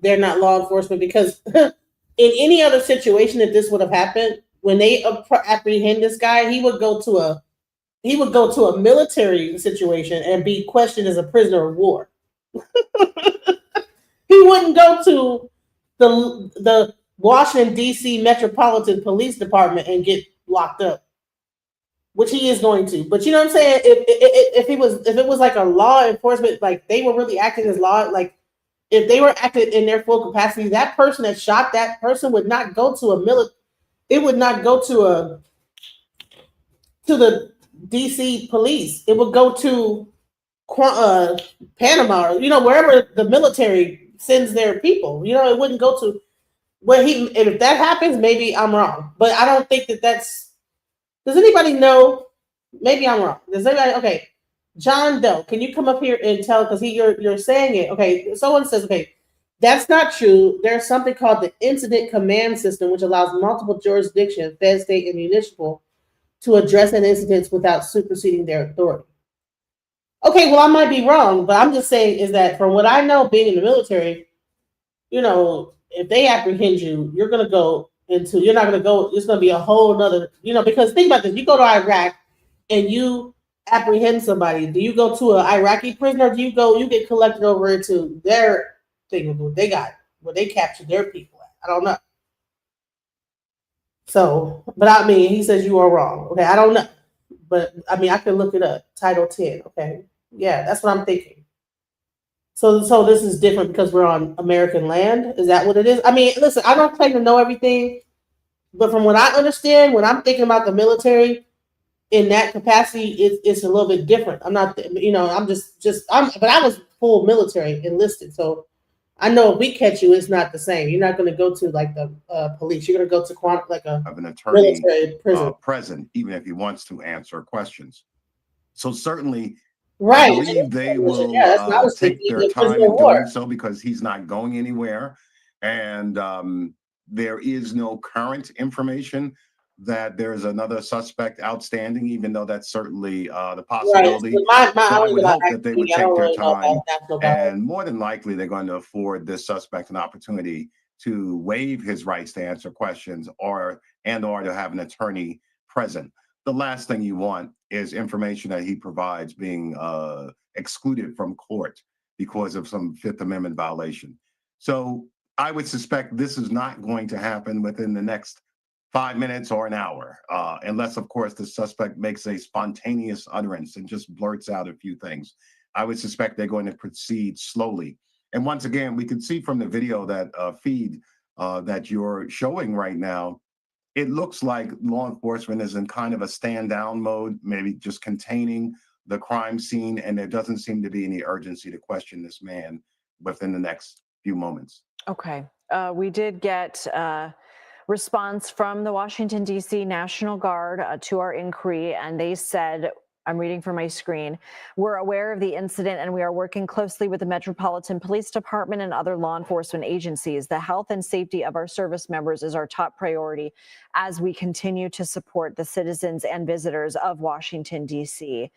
they're not law enforcement? Because in any other situation, if this would have happened, when they apprehend this guy, he would go to a military situation and be questioned as a prisoner of war. He wouldn't go to the Washington, D.C. Metropolitan Police Department and get locked up, which he is going to. But you know what I'm saying? If it was like a law enforcement, like they were really acting as law, like if they were acting in their full capacity, that person that shot that person would not go to it would not go to the DC police. It would go to Panama, or, you know, wherever the military sends their people. You know, it wouldn't go to where he. And if that happens, maybe I'm wrong, but I don't think that's. Does anybody know? Maybe I'm wrong. Does anybody? Okay, John Doe, can you come up here and tell? Because you're saying it. Okay, someone says, okay, that's not true. There's something called the Incident Command System, which allows multiple jurisdictions, fed, state, and municipal, to address an incident without superseding their authority. Okay, well, I might be wrong, but I'm just saying is that from what I know, being in the military, you know, if they apprehend you, you're not going to go, it's going to be a whole nother, you know, because think about this, you go to Iraq and you apprehend somebody. Do you go to an Iraqi prisoner, or do you get collected over to their thing, what they got, where they captured their people at? I don't know. So, but I mean, he says you are wrong. Okay, I don't know. But I mean, I can look it up. Title 10. Okay. Yeah, that's what I'm thinking. So this is different because we're on American land. Is that what it is? I mean, listen, I don't claim to know everything, but from what I understand, when I'm thinking about the military in that capacity, it's a little bit different. I'm not, you know, but I was full military enlisted. So I know if we catch you, it's not the same. You're not going to go to like the police. You're going to go to like an attorney military prison. Present, even if he wants to answer questions. So certainly, right. I believe they will take their time in doing so because he's not going anywhere. And there is no current information that there's another suspect outstanding, even though that's certainly the possibility. Right. So I would hope that they would take their time, and more than likely they're going to afford this suspect an opportunity to waive his rights to answer questions or to have an attorney present. The last thing you want is information that he provides being excluded from court because of some Fifth Amendment violation. So I would suspect this is not going to happen within the next 5 minutes or an hour, unless, of course, the suspect makes a spontaneous utterance and just blurts out a few things. I would suspect they're going to proceed slowly. And once again, we can see from the video that feed that you're showing right now, it looks like law enforcement is in kind of a stand down mode, maybe just containing the crime scene, and there doesn't seem to be any urgency to question this man within the next few moments. Okay. We did get response from the Washington, D.C. National Guard to our inquiry, and they said I'm reading from my screen. We're aware of the incident and we are working closely with the Metropolitan Police Department and other law enforcement agencies. The health and safety of our service members is our top priority as we continue to support the citizens and visitors of Washington, D.C.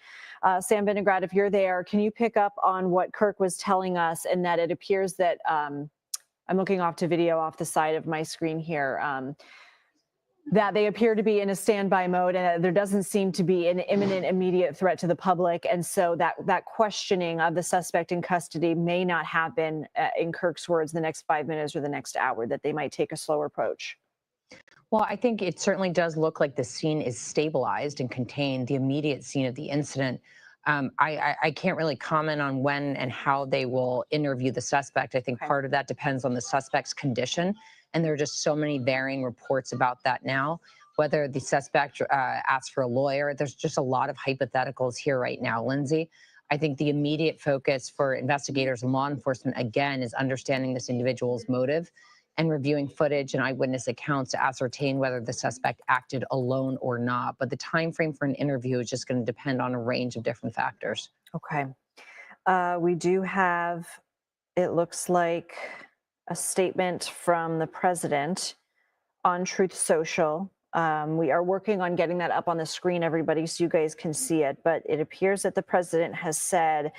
Sam Vinograd, if you're there, can you pick up on what Kirk was telling us, and that it appears that I'm looking off to video off the side of my screen here, that they appear to be in a standby mode and there doesn't seem to be an imminent immediate threat to the public. And so that questioning of the suspect in custody may not happen, in Kirk's words, the next 5 minutes or the next hour, that they might take a slower approach. Well, I think it certainly does look like the scene is stabilized and contained, the immediate scene of the incident. I can't really comment on when and how they will interview the suspect. I think part of that depends on the suspect's condition. And there are just so many varying reports about that now, whether the suspect asks for a lawyer. There's just a lot of hypotheticals here right now, Lindsay. I think the immediate focus for investigators and law enforcement, again, is understanding this individual's motive and reviewing footage and eyewitness accounts to ascertain whether the suspect acted alone or not. But the time frame for an interview is just going to depend on a range of different factors. Okay. We do have, it looks like, a statement from the president on Truth Social. We are working on getting that up on the screen, everybody, so you guys can see it. But it appears that the president has said,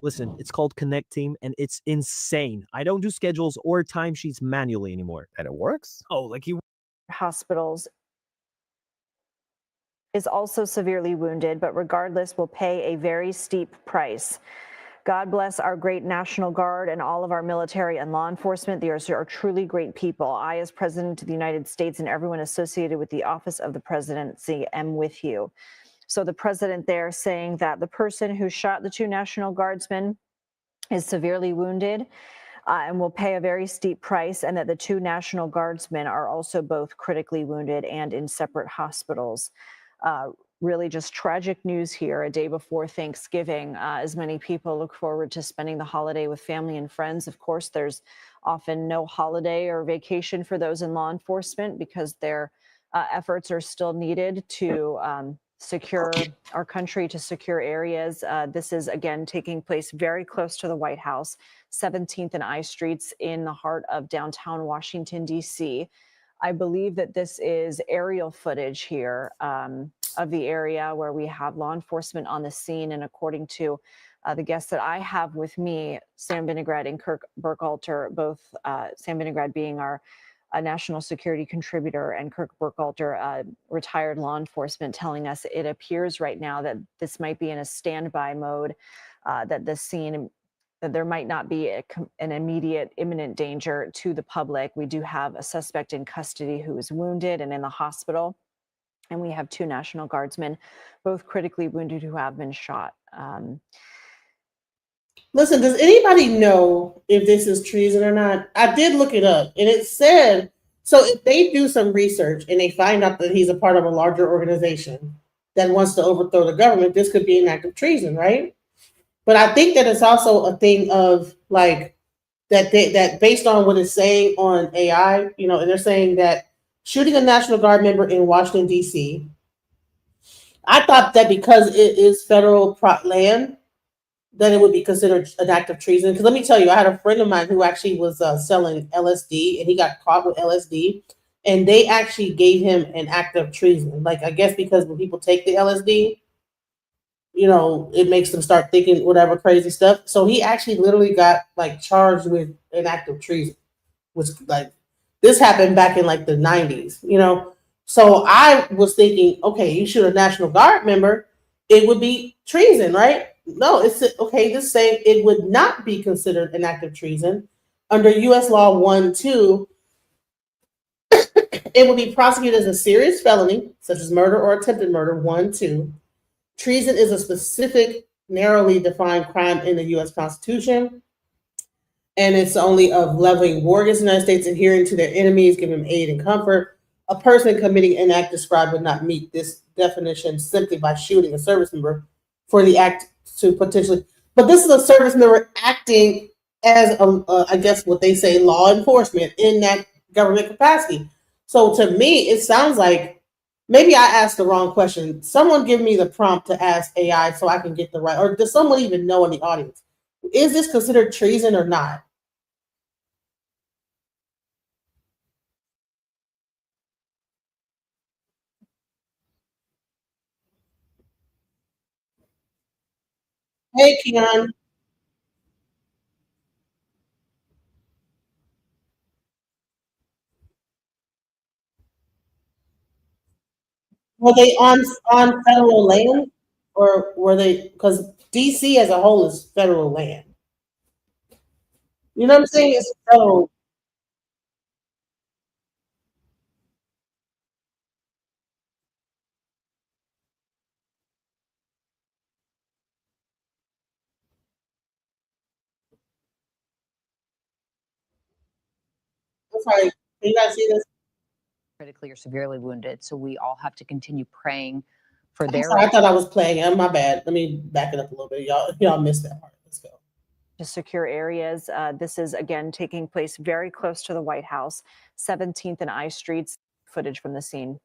listen, it's called Connect Team, and it's insane. I don't do schedules or timesheets manually anymore. And it works? Oh, like you. Hospitals is also severely wounded, but regardless will pay a very steep price. God bless our great National Guard and all of our military and law enforcement. They are truly great people. I, as President of the United States, and everyone associated with the office of the presidency, am with you. So the president there saying that the person who shot the 2 National Guardsmen is severely wounded and will pay a very steep price, and that the 2 National Guardsmen are also both critically wounded and in separate hospitals. Really just tragic news here a day before Thanksgiving, as many people look forward to spending the holiday with family and friends. Of course, there's often no holiday or vacation for those in law enforcement because their efforts are still needed to secure our country, to secure areas. This is, again, taking place very close to the White House, 17th and I Streets in the heart of downtown Washington, D.C. I believe that this is aerial footage here of the area where we have law enforcement on the scene. And according to the guests that I have with me, Sam Vinograd and Kirk Burkhalter, both Sam Vinograd being our national security contributor and Kirk Burkhalter, retired law enforcement, telling us it appears right now that this might be in a standby mode, that the scene, that there might not be an immediate imminent danger to the public. We do have a suspect in custody who is wounded and in the hospital. And we have 2 National Guardsmen, both critically wounded, who have been shot. Listen, does anybody know if this is treason or not? I did look it up, and it said, so if they do some research and they find out that he's a part of a larger organization that wants to overthrow the government, this could be an act of treason, right? But I think that it's also a thing of like that based on what it's saying on AI, you know, and they're saying that shooting a National Guard member in Washington, D.C. I thought that because it is federal land, then it would be considered an act of treason. Because let me tell you, I had a friend of mine who actually was selling LSD, and he got caught with LSD, and they actually gave him an act of treason. Like, I guess because when people take the LSD, you know, it makes them start thinking whatever crazy stuff. So he actually literally got like charged with an act of treason, which like this happened back in like the 90s, you know. So I was thinking, okay, you shoot a National Guard member, it would be treason, right? No, it's okay. This saying it would not be considered an act of treason under U.S. Law 1-2. It would be prosecuted as a serious felony, such as murder or attempted murder. 1-2. Treason is a specific, narrowly defined crime in the U.S. Constitution, and it's only of leveling war against the United States, adhering to their enemies, giving them aid and comfort. A person committing an act described would not meet this definition simply by shooting a service member for the act to potentially. But this is a service member acting as, I guess what they say, law enforcement in that government capacity. So to me, it sounds like maybe I asked the wrong question. Someone give me the prompt to ask AI so I can get the right, or does someone even know in the audience? Is this considered treason or not? Hey, Keon. Were they on federal land, or were they? Because DC as a whole is federal land. You know what I'm saying? It's federal. I'm sorry. Can you guys see this? Critically or severely wounded. So we all have to continue praying for I'm their sorry, I thought I was playing. My bad. Let me back it up a little bit. Y'all missed that part. Let's go. To secure areas. This is again taking place very close to the White House, 17th and I Streets. Footage from the scene.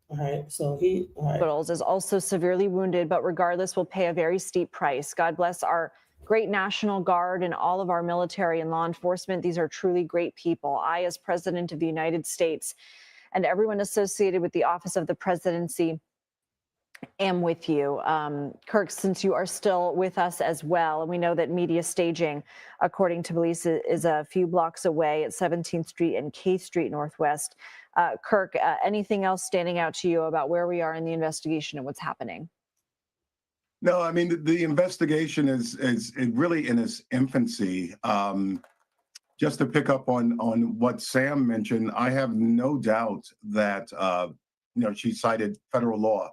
All right, so he Hospitals is also severely wounded, but regardless will pay a very steep price. God bless our great National Guard and all of our military and law enforcement. These are truly great people. I, as President of the United States, and everyone associated with the Office of the Presidency, am with you. Kirk, since you are still with us as well, and we know that media staging, according to police, is a few blocks away at 17th Street and K Street Northwest. Kirk, anything else standing out to you about where we are in the investigation and what's happening? No, I mean, the investigation is really in its infancy. Just to pick up on what Sam mentioned, I have no doubt that, she cited federal law.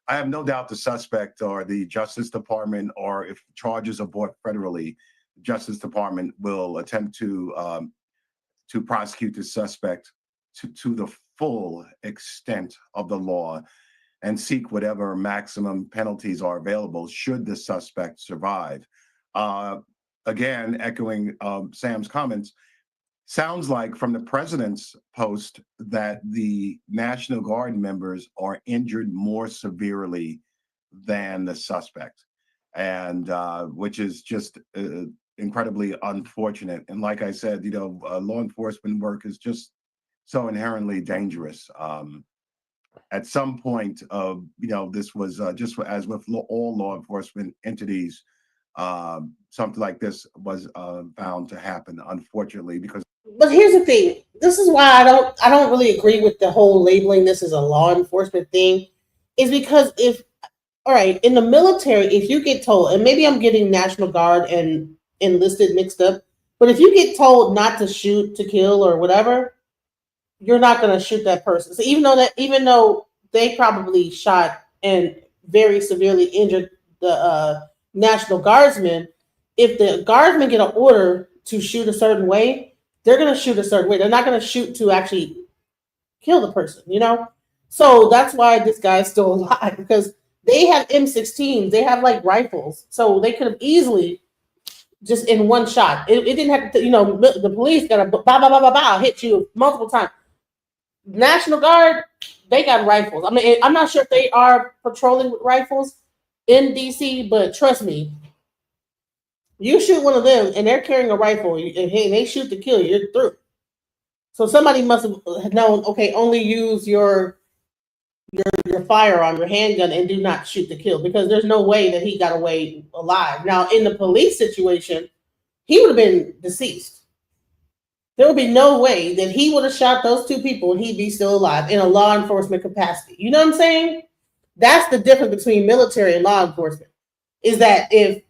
I have no doubt the suspect or the Justice Department, or if charges are brought federally, the Justice Department will attempt to prosecute the suspect to the full extent of the law and seek whatever maximum penalties are available should the suspect survive. Again, echoing Sam's comments, sounds like from the president's post that the National Guard members are injured more severely than the suspect, and which is just incredibly unfortunate. And like I said, law enforcement work is just so inherently dangerous. At some point, this was just as with all law enforcement entities, something like this was bound to happen, unfortunately, because. But here's the thing. This is why I don't really agree with the whole labeling this as a law enforcement thing. Is because all right, in the military, if you get told, and maybe I'm getting National Guard and enlisted mixed up, but if you get told not to shoot to kill or whatever, you're not going to shoot that person. So even though they probably shot and very severely injured the National Guardsmen, if the guardsmen get an order to shoot a certain way, they're going to shoot a certain way. They're not going to shoot to actually kill the person, So that's why this guy's still alive, because they have M16s. They have like rifles. So they could have easily just in one shot. It didn't have to, the police got to hit you multiple times. National Guard, they got rifles. I mean, I'm not sure if they are patrolling with rifles in DC, but trust me, you shoot one of them and they're carrying a rifle and they shoot to kill you, you're through. So somebody must have known, okay, only use your firearm, your handgun, and do not shoot to kill, because there's no way that he got away alive. Now, in the police situation, he would have been deceased. There would be no way that he would have shot those two people and he'd be still alive in a law enforcement capacity. You know what I'm saying? That's the difference between military and law enforcement, is that if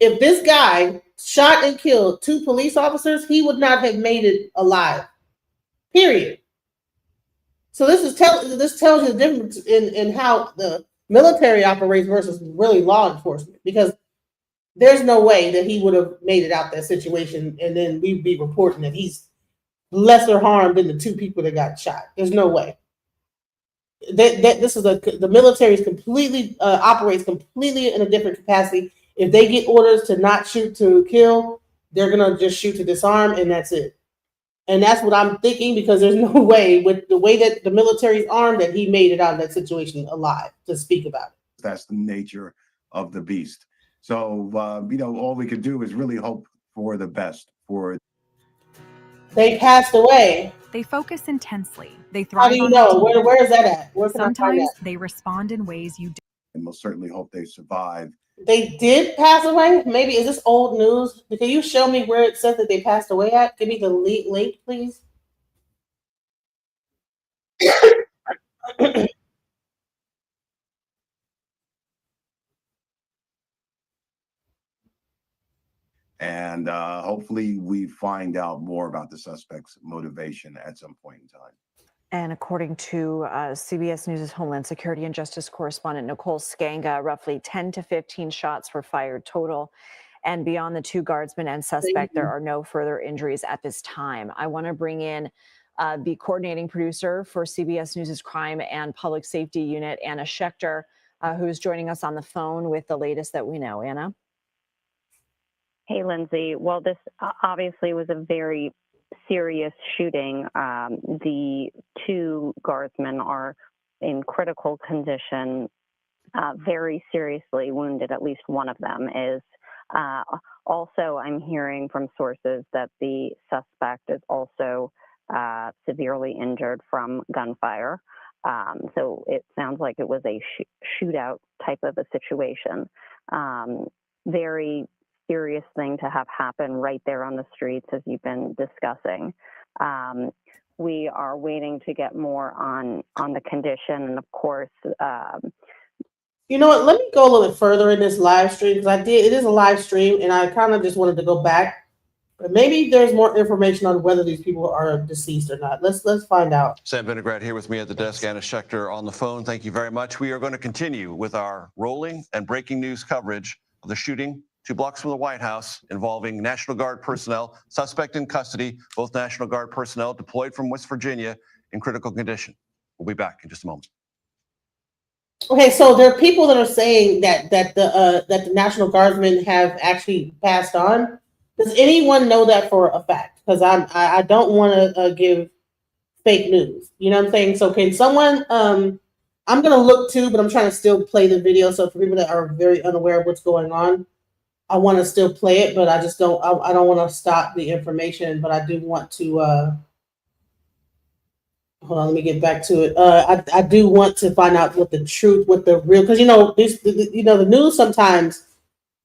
this guy shot and killed two police officers, he would not have made it alive. Period. So this tells you the difference in how the military operates versus really law enforcement, because there's no way that he would have made it out that situation and then we'd be reporting that he's lesser harmed than the two people that got shot. There's no way. The military is completely operates completely in a different capacity. If they get orders to not shoot to kill, they're gonna just shoot to disarm, and that's it. And that's what I'm thinking, because there's no way, with the way that the military's armed, that he made it out of that situation alive to speak about it. That's the nature of the beast. So, all we could do is really hope for the best for. They passed away. They focus intensely. They How thrive do you on know? routine. Where is that at? Where can I find Sometimes that? they respond in ways you And we'll certainly hope they survive. They did pass away? Maybe, is this old news? Can you show me where it says that they passed away at? Give me the link, please. And hopefully we find out more about the suspect's motivation at some point in time. And according to CBS News' Homeland Security and Justice correspondent Nicole Skanga, roughly 10 to 15 shots were fired total. And beyond the 2 guardsmen and suspect, there are no further injuries at this time. I want to bring in the coordinating producer for CBS News' Crime and Public Safety Unit, Anna Schechter, who is joining us on the phone with the latest that we know. Anna? Hey, Lindsay. Well, this obviously was a very serious shooting. The 2 guardsmen are in critical condition, very seriously wounded. At least one of them is. Also, I'm hearing from sources that the suspect is also severely injured from gunfire. So it sounds like it was a shootout type of a situation. Very serious thing to have happen right there on the streets, as you've been discussing. We are waiting to get more on the condition, and of course, You know what? Let me go a little bit further in this live stream, because it is a live stream, and I kind of just wanted to go back. But maybe there's more information on whether these people are deceased or not. Let's find out. Sam Vinograd here with me at the desk. Anna Schechter on the phone. Thank you very much. We are going to continue with our rolling and breaking news coverage of the shooting 2 blocks from the White House involving National Guard personnel, suspect in custody, both National Guard personnel deployed from West Virginia in critical condition. We'll be back in just a moment. Okay, so there are people that are saying that the National Guardsmen have actually passed on. Does anyone know that for a fact? Because I don't want to give fake news. You know what I'm saying? So can someone? I'm gonna look too, but I'm trying to still play the video. So for people that are very unaware of what's going on, I want to still play it, but I just don't. I don't want to stop the information, but I do want to. Hold on, let me get back to it. I do want to find out what the truth, what the real, because the news sometimes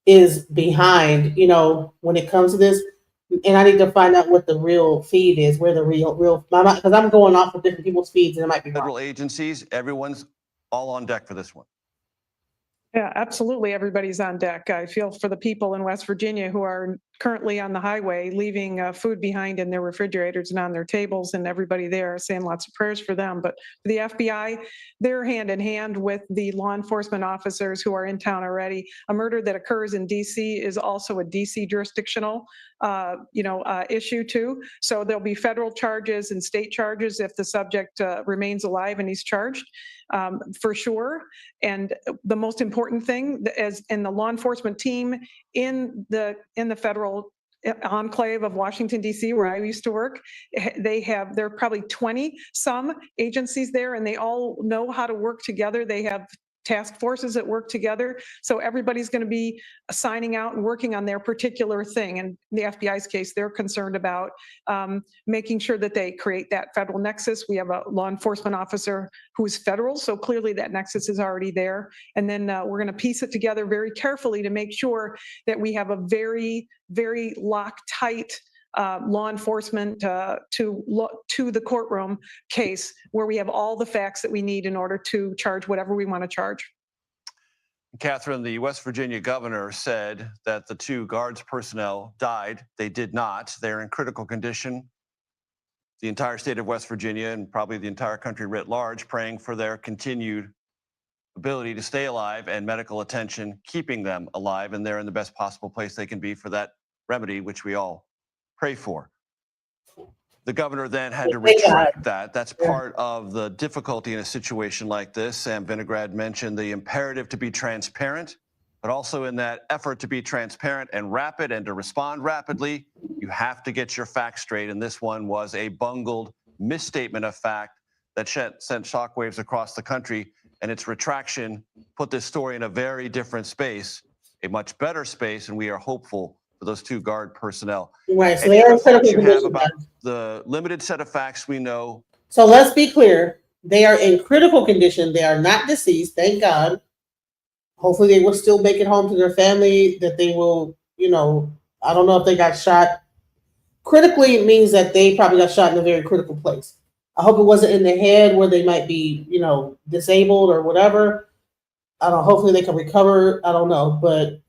is behind, when it comes to this, and I need to find out what the real feed is, where the real, because I'm going off of different people's feeds and it might be wrong. Federal agencies, everyone's all on deck for this one. Yeah, absolutely. Everybody's on deck. I feel for the people in West Virginia who are currently on the highway, leaving food behind in their refrigerators and on their tables, and everybody there saying lots of prayers for them. But for the FBI, they're hand in hand with the law enforcement officers who are in town already. A murder that occurs in DC is also a DC jurisdictional issue too. So there'll be federal charges and state charges if the subject remains alive and he's charged, for sure. And the most important thing is in the law enforcement team in the federal enclave of Washington, D.C., where I used to work, there are probably 20 some agencies there, and they all know how to work together. They have task forces that work together. So everybody's going to be signing out and working on their particular thing. And in the FBI's case, they're concerned about making sure that they create that federal nexus. We have a law enforcement officer who is federal, so clearly that nexus is already there. And then we're going to piece it together very carefully to make sure that we have a very, very Loctite law enforcement to the courtroom case where we have all the facts that we need in order to charge whatever we want to charge. Catherine, the West Virginia governor said that the 2 guards personnel died. They did not. They're in critical condition. The entire state of West Virginia and probably the entire country writ large praying for their continued ability to stay alive and medical attention, keeping them alive, and they're in the best possible place they can be for that remedy, which we all pray for. The governor then had to retract that. That's part of the difficulty in a situation like this. Sam Vinograd mentioned the imperative to be transparent, but also in that effort to be transparent and rapid and to respond rapidly, you have to get your facts straight. And this one was a bungled misstatement of fact that sent shockwaves across the country. And its retraction put this story in a very different space, a much better space. And we are hopeful for those 2 Guard personnel. Right. So Any they are other in thoughts critical you have condition, about guys. the limited set of facts we know? So let's be clear. They are in critical condition. They are not deceased, thank God. Hopefully they will still make it home to their family, that they will, I don't know if they got shot. Critically means that they probably got shot in a very critical place. I hope it wasn't in the head where they might be, disabled or whatever. I don't know. Hopefully they can recover. I don't know. But,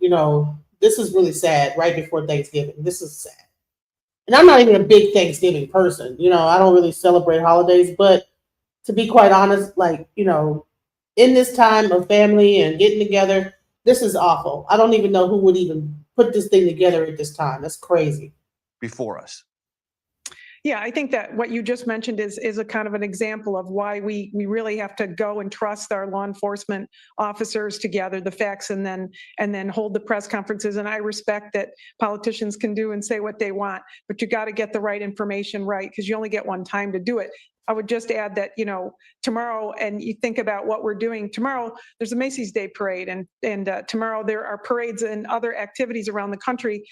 this is really sad right before Thanksgiving. This is sad. And I'm not even a big Thanksgiving person. I don't really celebrate holidays. But to be quite honest, in this time of family and getting together, this is awful. I don't even know who would even put this thing together at this time. That's crazy. Before us. Yeah, I think that what you just mentioned is a kind of an example of why we really have to go and trust our law enforcement officers to gather the facts and then hold the press conferences. And I respect that politicians can do and say what they want, but you got to get the right information right, because you only get one time to do it. I would just add that, tomorrow, and you think about what we're doing tomorrow, there's a Macy's Day Parade, and tomorrow there are parades and other activities around the country.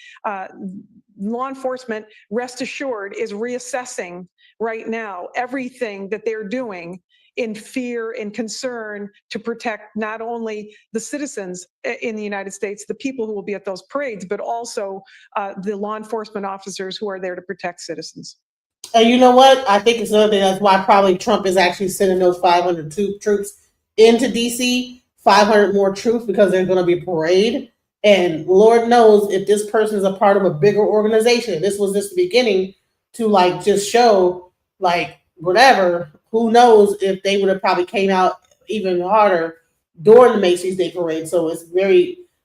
Law enforcement, rest assured, is reassessing right now everything that they're doing in fear and concern to protect not only the citizens in the United States, the people who will be at those parades, but also the law enforcement officers who are there to protect citizens. And you know what? I think it's another thing. That's why probably Trump is actually sending those 500 troops into DC, 500 more troops, because there's going to be a parade. And Lord knows if this person is a part of a bigger organization. This was just the beginning to just show whatever. Who knows if they would have probably came out even harder during the Macy's Day Parade. So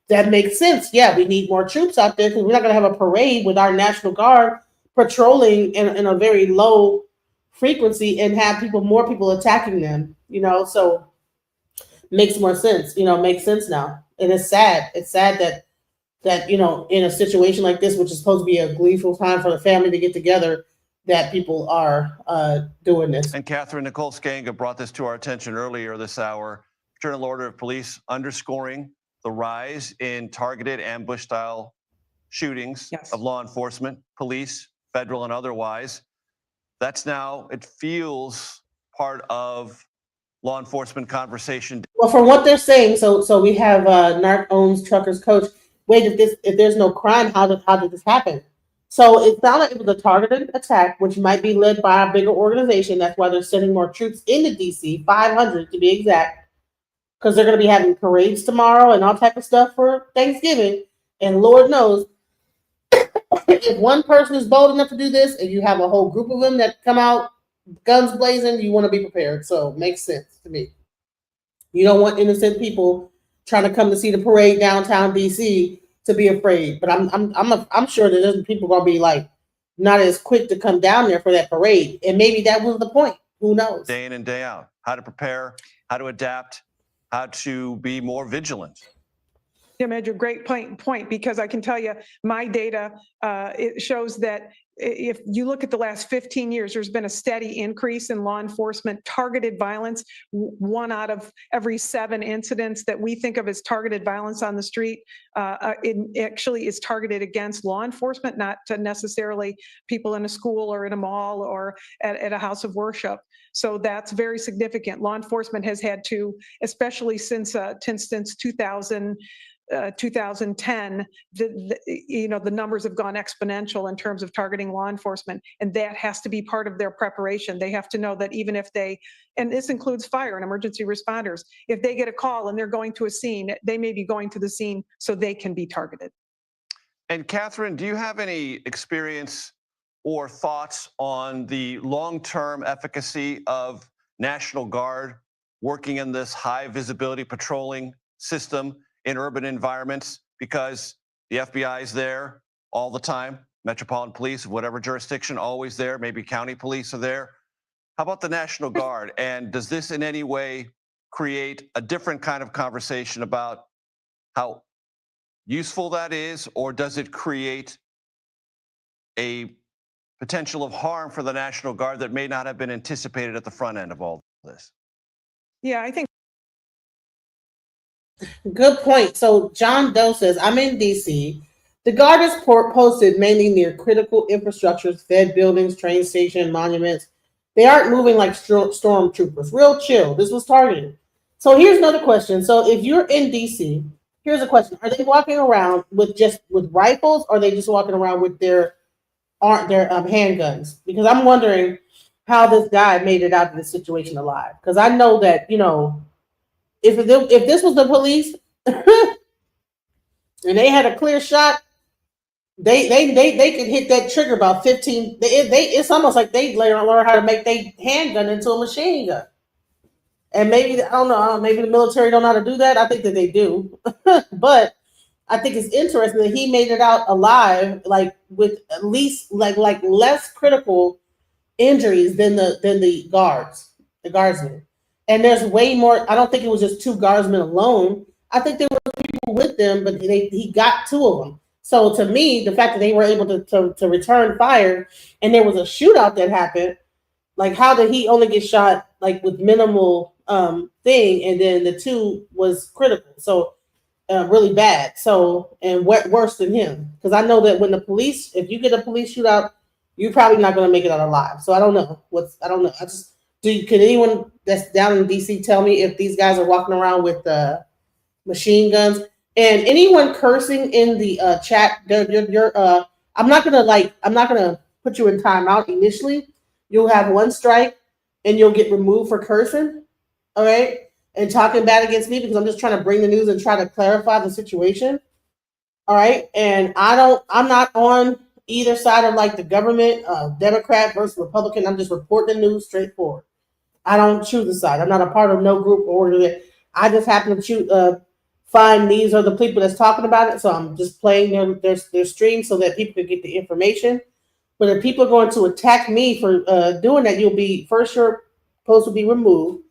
that makes sense. Yeah, we need more troops out there because we're not going to have a parade with our National Guard patrolling in a very low frequency and have more people attacking them, so makes more sense, makes sense now. And it's sad. It's sad that, in a situation like this, which is supposed to be a gleeful time for the family to get together, that people are doing this. And Catherine Nicole Skanga brought this to our attention earlier this hour. Fraternal Order of Police underscoring the rise in targeted ambush-style shootings of law enforcement, police, federal and otherwise. That's now, it feels, part of law enforcement conversation. Well, from what they're saying, so we have Narc owns truckers coach. Wait, if there's no crime, how did this happen? So it sounded like it was a targeted attack, which might be led by a bigger organization. That's why they're sending more troops into DC, 500 to be exact, because they're going to be having parades tomorrow and all type of stuff for Thanksgiving. And Lord knows, if one person is bold enough to do this, and you have a whole group of them that come out guns blazing, you want to be prepared. So it makes sense to me. You don't want innocent people trying to come to see the parade downtown DC to be afraid. But I'm sure that there's people gonna be not as quick to come down there for that parade, and maybe that was the point. Who knows? Day in and day out, how to prepare, how to adapt, how to be more vigilant. Yeah, Major, great point, because I can tell you my data, it shows that if you look at the last 15 years, there's been a steady increase in law enforcement targeted violence. 1 out of every 7 incidents that we think of as targeted violence on the street, it actually is targeted against law enforcement, not to necessarily people in a school or in a mall or at a house of worship. So that's very significant. Law enforcement has had to, especially since 2010, the numbers have gone exponential in terms of targeting law enforcement, and that has to be part of their preparation. They have to know that even if and this includes fire and emergency responders, if they get a call and they're going to a scene, they may be going to the scene so they can be targeted. And Catherine, do you have any experience or thoughts on the long-term efficacy of National Guard working in this high visibility patrolling system in urban environments? Because the FBI is there all the time, Metropolitan Police, whatever jurisdiction, always there, maybe county police are there. How about the National Guard? And does this in any way create a different kind of conversation about how useful that is, or does it create a potential of harm for the National Guard that may not have been anticipated at the front end of all this? Yeah, I think Good point. So John Doe says, I'm in DC. The Guard is posted mainly near critical infrastructures, fed buildings, train station, monuments. They aren't moving like stormtroopers. Real chill. This was targeted. So here's another question. So if you're in DC, here's a question. Are they walking around with rifles, or are they just walking around with their handguns? Because I'm wondering how this guy made it out of this situation alive. Because I know that, if this was the police and they had a clear shot, they could hit that trigger about 15. It's almost like they learn how to make their handgun into a machine gun. And maybe, I don't know, maybe the military don't know how to do that. I think that they do. But I think it's interesting that he made it out alive, like with at least like less critical injuries than the guardsmen. And there's way more. I don't think it was just 2 guardsmen alone. I think there were people with them, but he got 2 of them. So to me, the fact that they were able to return fire and there was a shootout that happened, like how did he only get shot like with minimal thing, and then the 2 was critical, so really bad. So and worse than him, because I know that when if you get a police shootout, you're probably not going to make it out alive. So I don't know can anyone that's down in DC tell me if these guys are walking around with machine guns? And anyone cursing in the chat, I'm not gonna put you in timeout initially. You'll have 1 strike and you'll get removed for cursing. All right. And talking bad against me, because I'm just trying to bring the news and try to clarify the situation. All right. And I'm not on either side of like the government, Democrat versus Republican. I'm just reporting the news straightforward. I don't choose a side. I'm not a part of no group or organization. I just happen to find these are the people that's talking about it. So I'm just playing their stream so that people can get the information. But if people are going to attack me for doing that, you're supposed to be removed.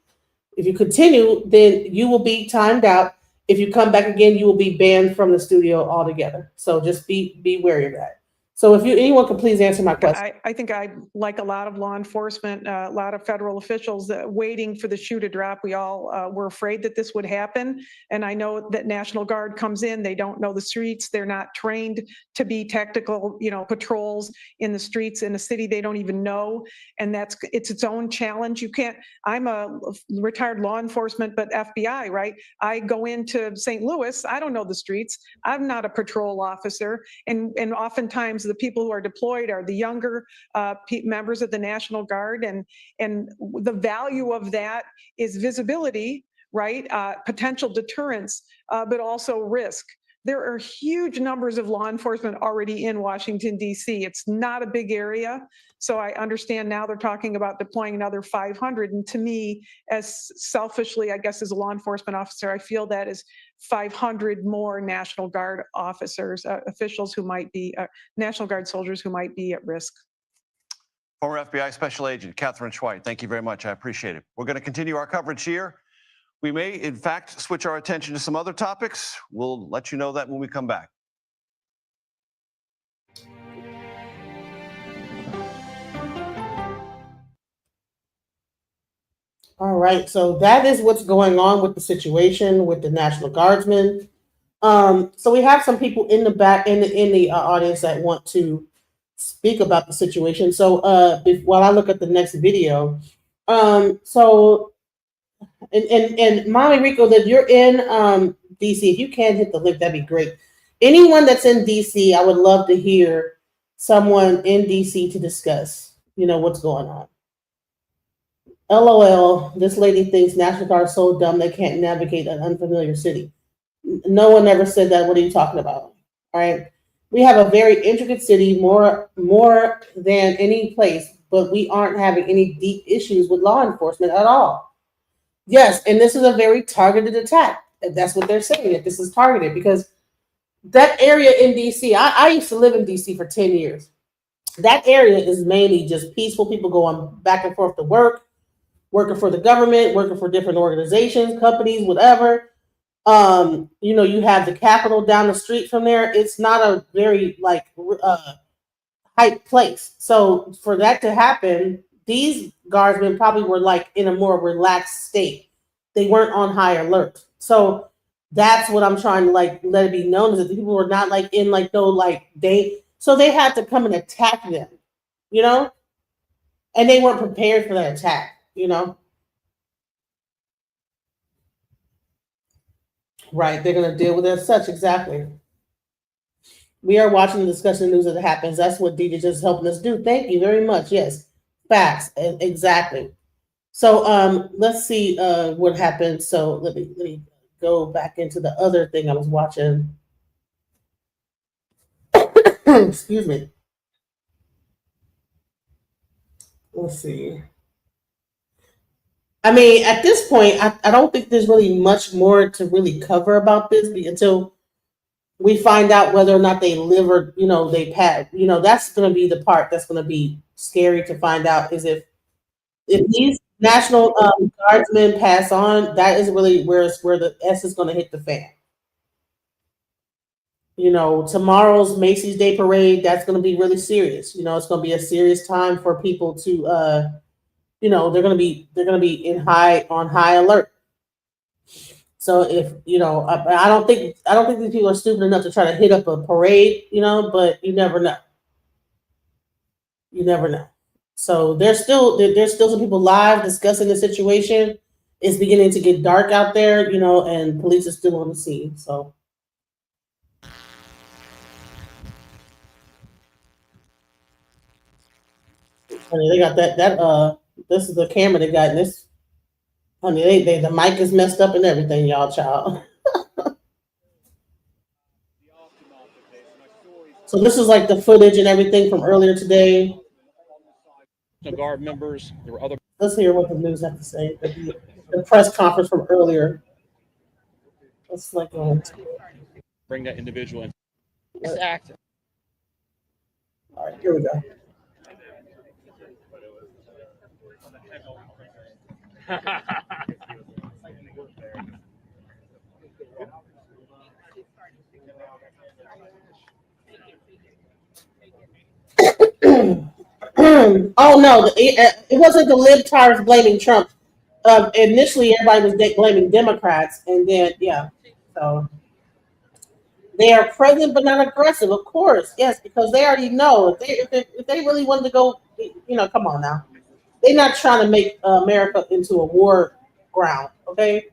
If you continue, then you will be timed out. If you come back again, you will be banned from the studio altogether. So just be wary of that. So if anyone could please answer my question. I think I, like a lot of law enforcement, a lot of federal officials waiting for the shoe to drop. We all were afraid that this would happen. And I know that National Guard comes in, they don't know the streets. They're not trained to be tactical, patrols in the streets in a city they don't even know. And it's its own challenge. I'm a retired law enforcement, but FBI, right? I go into St. Louis, I don't know the streets. I'm not a patrol officer. And oftentimes the people who are deployed are the younger members of the National Guard, and the value of that is visibility, right? Potential deterrence, but also risk. There are huge numbers of law enforcement already in Washington, D.C. It's not a big area. So I understand now they're talking about deploying another 500. And to me, as selfishly, I guess, as a law enforcement officer, I feel that is 500 more National Guard officers, officials who might be, National Guard soldiers who might be at risk. Former FBI Special Agent Catherine Schweit, thank you very much. I appreciate it. We're going to continue our coverage here. We may, in fact, switch our attention to some other topics. We'll let you know that when we come back. All right, so that is what's going on with the situation with the National Guardsmen. So we have some people in the back in the audience that want to speak about the situation. So while I look at the next video, and Mommy Rico, that you're in DC, if you can hit the link, that'd be great. Anyone that's in DC, I would love to hear someone in DC to discuss, what's going on. LOL, this lady thinks National Guard is so dumb they can't navigate an unfamiliar city. No one ever said that. What are you talking about? All right. We have a very intricate city, more than any place, but we aren't having any deep issues with law enforcement at all. Yes, and this is a very targeted attack. And that's what they're saying, that this is targeted, because that area in DC, I used to live in DC for 10 years. That area is mainly just peaceful people going back and forth to work, working for the government, working for different organizations, companies, whatever. You have the Capitol down the street from there. It's not a very hype place. So for that to happen, these guardsmen probably were like in a more relaxed state. They weren't on high alert. So that's what I'm trying to like let it be known is that the people were not like in like no like so they had to come and attack them, you know? And they weren't prepared for that attack, you know? Right, they're gonna deal with it as such, exactly. We are watching the discussion news as it happens. That's what DJ just helping us do. Thank you very much. Yes, facts, exactly. So let's see what happened. So let me go back into the other thing I was watching. Excuse me. Let's see. I mean, at this point, I don't think there's really much more to really cover about this until we find out whether or not they live or, you know, they pass. You know, that's going to be the part that's going to be scary to find out is if these National Guardsmen pass on, that is really where the S is going to hit the fan. You know, tomorrow's Macy's Day Parade, that's going to be really serious. You know, it's going to be a serious time for people to, you know, they're going to be on high alert. So if, you know, I don't think these people are stupid enough to try to hit up a parade, you know, but you never know. You never know. So there's still some people live discussing the situation. It's beginning to get dark out there, you know, and police are still on the scene. So honey, they got that this is the camera they got in this. Honey, the mic is messed up and everything, y'all, child. So this is like the footage and everything from earlier today. Guard members, there were other. Let's hear what the news have to say. The press conference from earlier. Let's like bring that individual in. It's active. All right, here we go. Oh no, it wasn't the libtards blaming Trump. Initially, everybody was blaming Democrats, and then so they are present but not aggressive. Of course, yes, because they already know if they really wanted to go, you know, come on now, they're not trying to make America into a war ground, okay?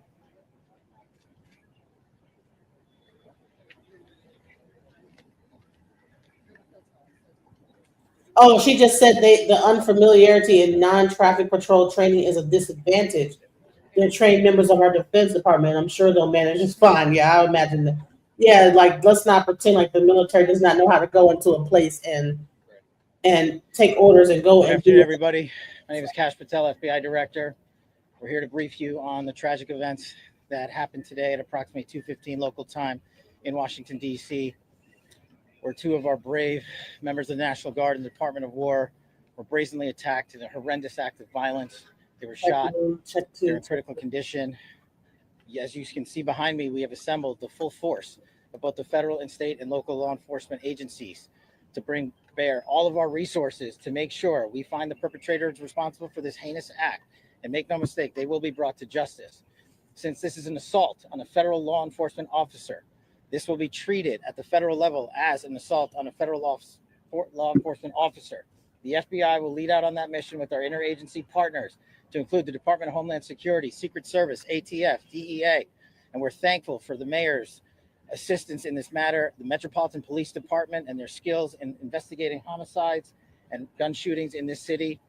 Oh, she just said the unfamiliarity in non-traffic patrol training is a disadvantage. They're trained members of our Defense Department. I'm sure they'll manage just fine. Yeah, I would imagine that. Yeah, like let's not pretend like the military does not know how to go into a place and take orders and go Good and afternoon, do it. everybody. My name is Kash Patel, FBI Director. We're here to brief you on the tragic events that happened today at approximately 2:15 local time in Washington, D.C., where two of our brave members of the National Guard and the Department of War were brazenly attacked in a horrendous act of violence. They were shot. They're in critical condition. As you can see behind me, we have assembled the full force of both the federal and state and local law enforcement agencies to bring bear all of our resources to make sure we find the perpetrators responsible for this heinous act. And make no mistake, they will be brought to justice. Since this is an assault on a federal law enforcement officer, this will be treated at the federal level as an assault on a federal law enforcement officer. The FBI will lead out on that mission with our interagency partners to include the Department of Homeland Security, Secret Service, ATF, DEA. And we're thankful for the mayor's assistance in this matter, the Metropolitan Police Department and their skills in investigating homicides and gun shootings in this city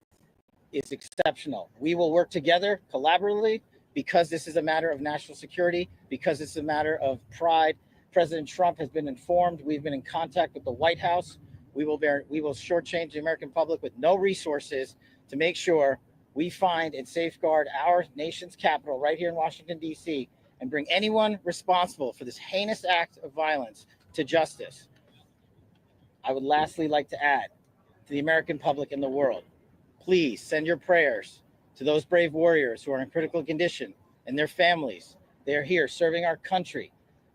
is exceptional. We will work together collaboratively because this is a matter of national security, because it's a matter of pride. President Trump has been informed. We've been in contact with the White House. We will shortchange the American public with no resources to make sure we find and safeguard our nation's capital right here in Washington, D.C., and bring anyone responsible for this heinous act of violence to justice. I would lastly like to add to the American public and the world, please send your prayers to those brave warriors who are in critical condition and their families. They are here serving our country.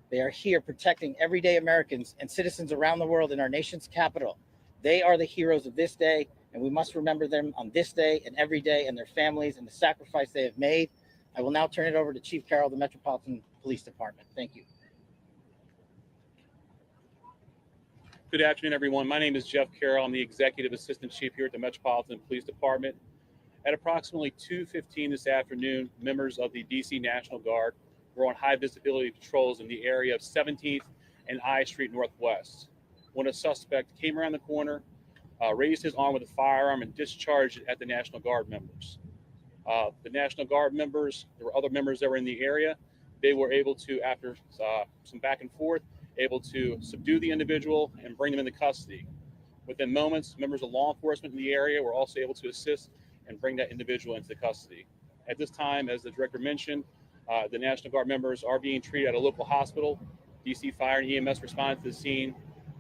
They are here protecting everyday Americans and citizens around the world in our nation's capital. They are the heroes of this day, and we must remember them on this day and every day, and their families and the sacrifice they have made. I will now turn it over to Chief Carroll of the Metropolitan Police Department. Thank you. Good afternoon, everyone. My name is Jeff Carroll. I'm the Executive Assistant Chief here at the Metropolitan Police Department. At approximately 2:15 this afternoon, members of the DC National Guard were on high visibility patrols in the area of 17th and I Street Northwest when a suspect came around the corner, raised his arm with a firearm, and discharged it at the National Guard members. The National Guard members, there were other members that were in the area. They were able to, after some back and forth, able to subdue the individual and bring them into custody. Within moments, members of law enforcement in the area were also able to assist and bring that individual into custody. At this time, as the director mentioned, the National Guard members are being treated at a local hospital. DC Fire and EMS responded to the scene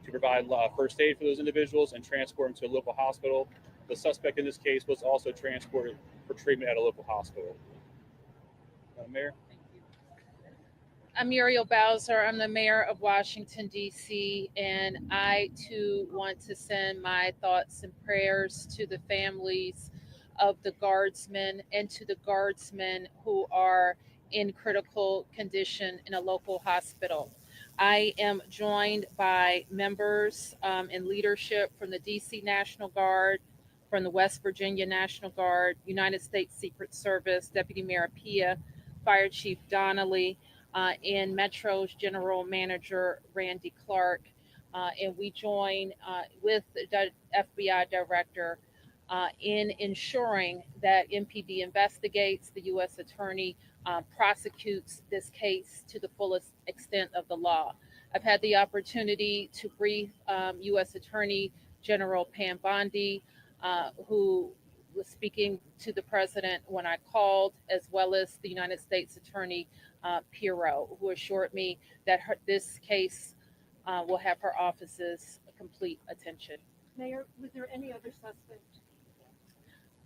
to provide first aid for those individuals and transport them to a local hospital. The suspect in this case was also transported for treatment at a local hospital. Mayor? I'm Muriel Bowser. I'm the mayor of Washington, D.C., and I too want to send my thoughts and prayers to the families of the guardsmen and to the guardsmen who are in critical condition in a local hospital. I am joined by members and leadership from the DC National Guard, from the West Virginia National Guard, United States Secret Service, Deputy Mayor Pia, Fire Chief Donnelly, and Metro's General Manager Randy Clark. And we join with the FBI Director in ensuring that MPD investigates, the U.S. Attorney prosecutes this case to the fullest extent of the law. I've had the opportunity to brief U.S. Attorney General Pam Bondi, who was speaking to the president when I called, as well as the United States Attorney Pirro, who assured me that this case will have her office's complete attention. Mayor, was there any other suspect?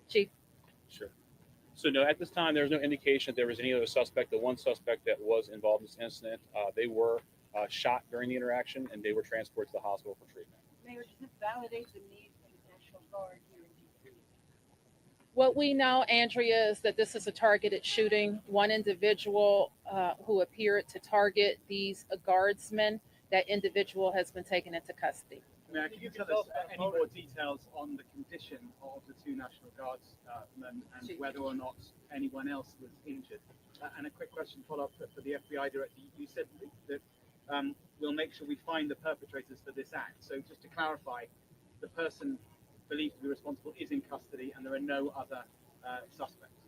Chief? Sure. So no, at this time, there was no indication that there was any other suspect. The one suspect that was involved in this incident, they were shot during the interaction, and they were transported to the hospital for treatment. Mayor, does this validate the need for the National Guard here in D.C.? What we know, Andrea, is that this is a targeted shooting. One individual who appeared to target these guardsmen, that individual has been taken into custody. Mayor, can you tell us any more details on the condition of the two National Guardsmen and whether or not anyone else was injured? And a quick question follow-up for the FBI Director. You said that we'll make sure we find the perpetrators for this act. So just to clarify, the person believed to be responsible is in custody and there are no other suspects.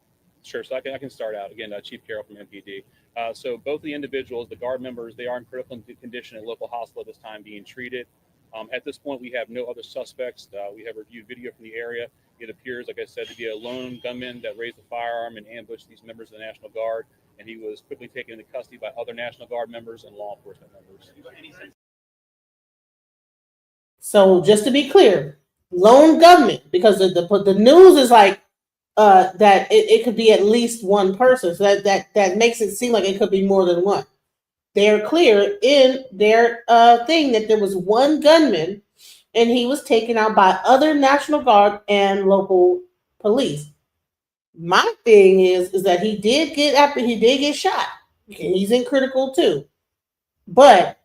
Sure. So I can start out again. Chief Carroll from MPD. So both the individuals, the guard members, they are in critical condition at a local hospital at this time, being treated. At this point, we have no other suspects. We have reviewed video from the area. It appears, like I said, to be a lone gunman that raised a firearm and ambushed these members of the National Guard, and he was quickly taken into custody by other National Guard members and law enforcement members. So just to be clear, lone gunman, because the news is like that it could be at least one person. So that makes it seem like it could be more than one. They're clear in their thing that there was one gunman and he was taken out by other National Guard and local police. My thing is that he did get shot. He's in critical too. But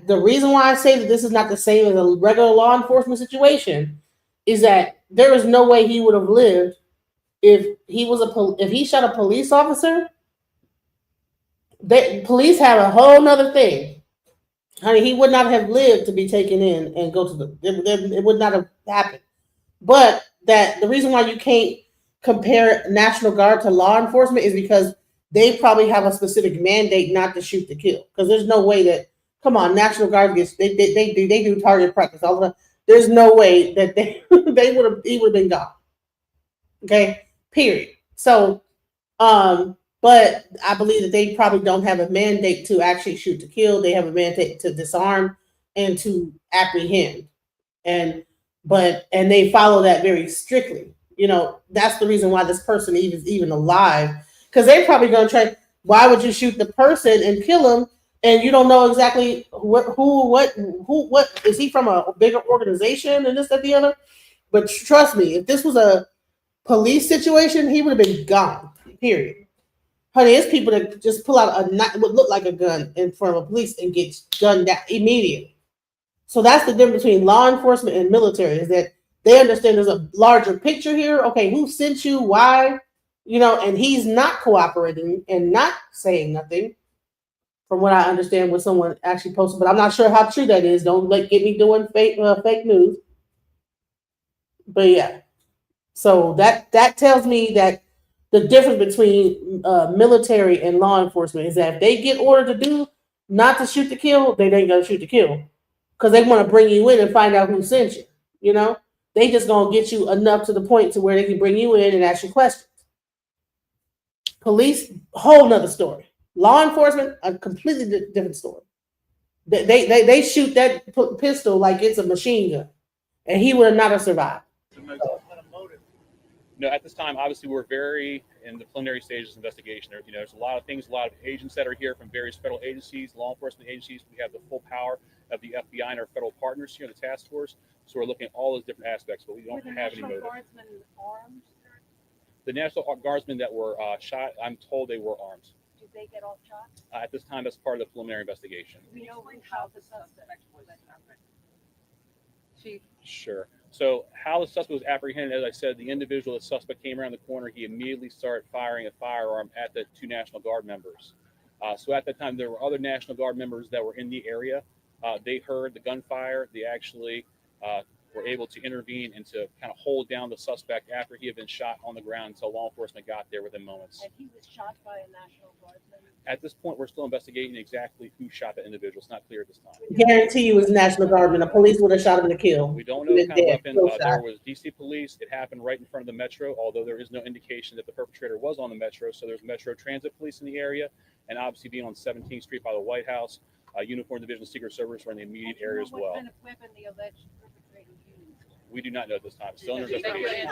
the reason why I say that this is not the same as a regular law enforcement situation is that there is no way he would have lived if he shot a police officer. Police have a whole nother thing. Honey, he would not have lived to be taken in and go to it would not have happened. But that the reason why you can't compare National Guard to law enforcement is because they probably have a specific mandate not to shoot to kill. Because there's no way that, come on, National Guard they do target practice all the time. There's no way that he would have been gone. Okay, period. So but I believe that they probably don't have a mandate to actually shoot to kill. They have a mandate to disarm and to apprehend. And they follow that very strictly. You know, that's the reason why this person is even alive. Because they're probably going to try, why would you shoot the person and kill him and you don't know exactly what is he from a bigger organization and this, that, the other. But trust me, if this was a police situation, he would have been gone. Period. Honey, there's people that just pull out what look like a gun in front of a police and get gunned down immediately. So that's the difference between law enforcement and military, is that they understand there's a larger picture here. Okay, who sent you? Why? And he's not cooperating and not saying nothing, from what I understand, what someone actually posted. But I'm not sure how true that is. Don't get me doing fake news. But yeah, so that tells me that the difference between military and law enforcement is that if they get ordered to do not to shoot to kill, they ain't gonna shoot to kill, because they want to bring you in and find out who sent you. They just gonna get you enough to the point to where they can bring you in and ask you questions. Police, whole nother story. Law enforcement, a completely different story. They shoot that pistol like it's a machine gun, and he would not have survived. No, at this time, obviously, we're very in the preliminary stages of investigation. There's a lot of things, a lot of agents that are here from various federal agencies, law enforcement agencies. We have the full power of the FBI and our federal partners here in the task force. So we're looking at all those different aspects, but we don't have any motive. The National Guardsmen that were shot, I'm told they were armed. Did they get all shot? At this time, that's part of the preliminary investigation. We know how the suspect was happened. Chief. Sure. So how the suspect was apprehended, as I said, the individual, the suspect came around the corner. He immediately started firing a firearm at the two National Guard members. So at that time, there were other National Guard members that were in the area. They heard the gunfire. They actually were able to intervene and to kind of hold down the suspect after he had been shot on the ground until law enforcement got there within moments. And he was shot by a National Guardsman? At this point, we're still investigating exactly who shot the individual. It's not clear at this time. Guarantee you it was National Guardman. The police would have shot him to kill. We don't know what kind of weapon. There was DC police. It happened right in front of the Metro, although there is no indication that the perpetrator was on the Metro. So there's Metro Transit Police in the area, and obviously being on 17th Street by the White House, Uniform Division of Secret Service were in the immediate area as well. What kind of weapon the alleged perpetrator used? We do not know at this time. It's still under investigation.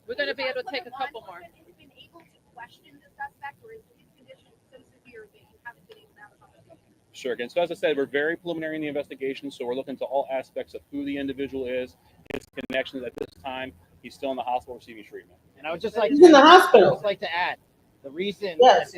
We're going to be able to take a couple more. Has been able to question the suspect, or is his condition so severe that you haven't been able to have a conversation? Sure. Again, so as I said, we're very preliminary in the investigation, so we're looking to all aspects of who the individual is, his connections. At this time, he's still in the hospital receiving treatment. And I would just like He's in the hospital. I would just like to add the reason Yes. that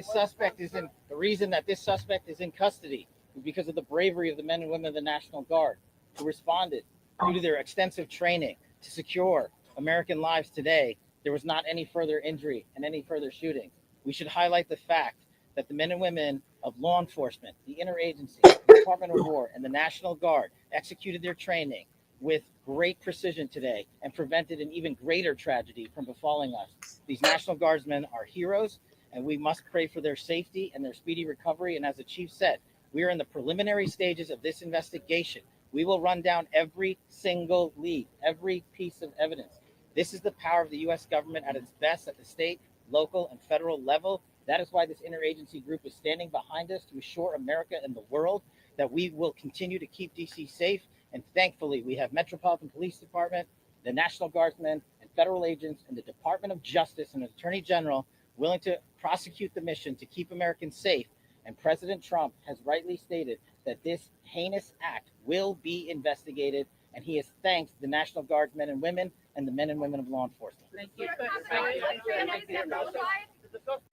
this suspect is in custody is because of the bravery of the men and women of the National Guard who responded due to their extensive training to secure American lives today. There was not any further injury and any further shooting. We should highlight the fact that the men and women of law enforcement, the interagency, the Department of War, and the National Guard executed their training with great precision today and prevented an even greater tragedy from befalling us. These National Guardsmen are heroes, and we must pray for their safety and their speedy recovery. And as the chief said, we are in the preliminary stages of this investigation. We will run down every single lead, every piece of evidence. This is the power of the U.S. government at its best at the state, local, and federal level. That is why this interagency group is standing behind us to assure America and the world that we will continue to keep D.C. safe. And thankfully, we have Metropolitan Police Department, the National Guardsmen, and federal agents, and the Department of Justice and Attorney General willing to prosecute the mission to keep Americans safe. And President Trump has rightly stated that this heinous act will be investigated, and he has thanked the National Guard men and women and the men and women of law enforcement. Thank you.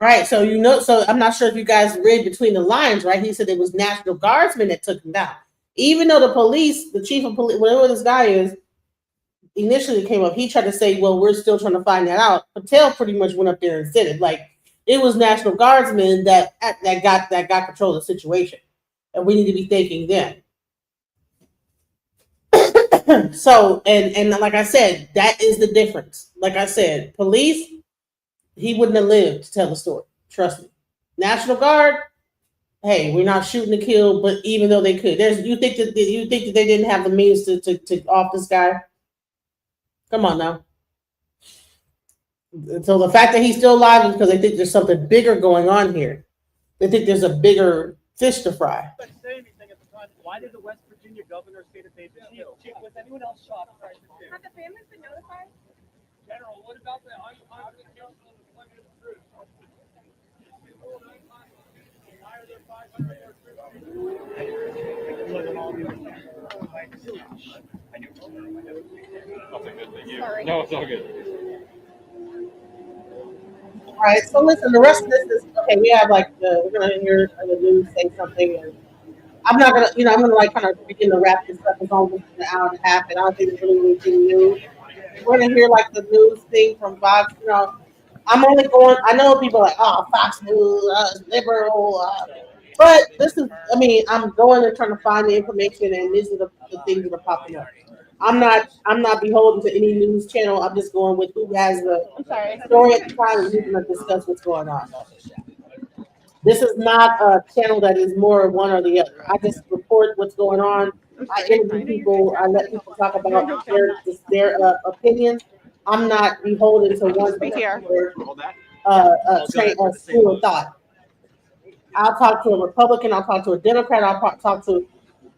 Right. So I'm not sure if you guys read between the lines, right? He said it was National Guardsmen that took him down. Even though the police, the chief of police, whatever this guy is, initially came up, he tried to say, well, we're still trying to find that out. Patel pretty much went up there and said it. Like, it was National Guardsmen that got control of the situation. And we need to be thanking them. So, and like I said, that is the difference. Like I said, police, he wouldn't have lived to tell the story. Trust me. National Guard, hey, we're not shooting to kill, but even though they could, you think that they didn't have the means to off this guy? Come on now. So the fact that he's still alive is because they think there's something bigger going on here. They think there's a bigger fish to fry. Why did the West Virginia governor say that they've been killed? Chief, was anyone else shot prior to this? Have the families been notified? General, what about the council and the troops? Why are there Sorry. No, it's all good. All right, so listen, the rest of this is okay. We have like we're gonna hear the news say something, and I'm not gonna, I'm gonna like kind of begin to wrap this up. It's almost an hour and a half, and I don't think there's really anything new. We're gonna hear like the news thing from Fox. I'm only going. I know people are like, oh, Fox News, liberal, but this is. I mean, I'm going and trying to find the information, and these are the things that are popping up. I'm not beholden to any news channel. I'm just going with who has the story at the time, and who's going to discuss what's going on. This is not a channel that is more one or the other. I just report what's going on. I interview people. I let people talk about their opinions. I'm not beholden to one particular school of thought. I'll talk to a Republican. I'll talk to a Democrat. I'll talk to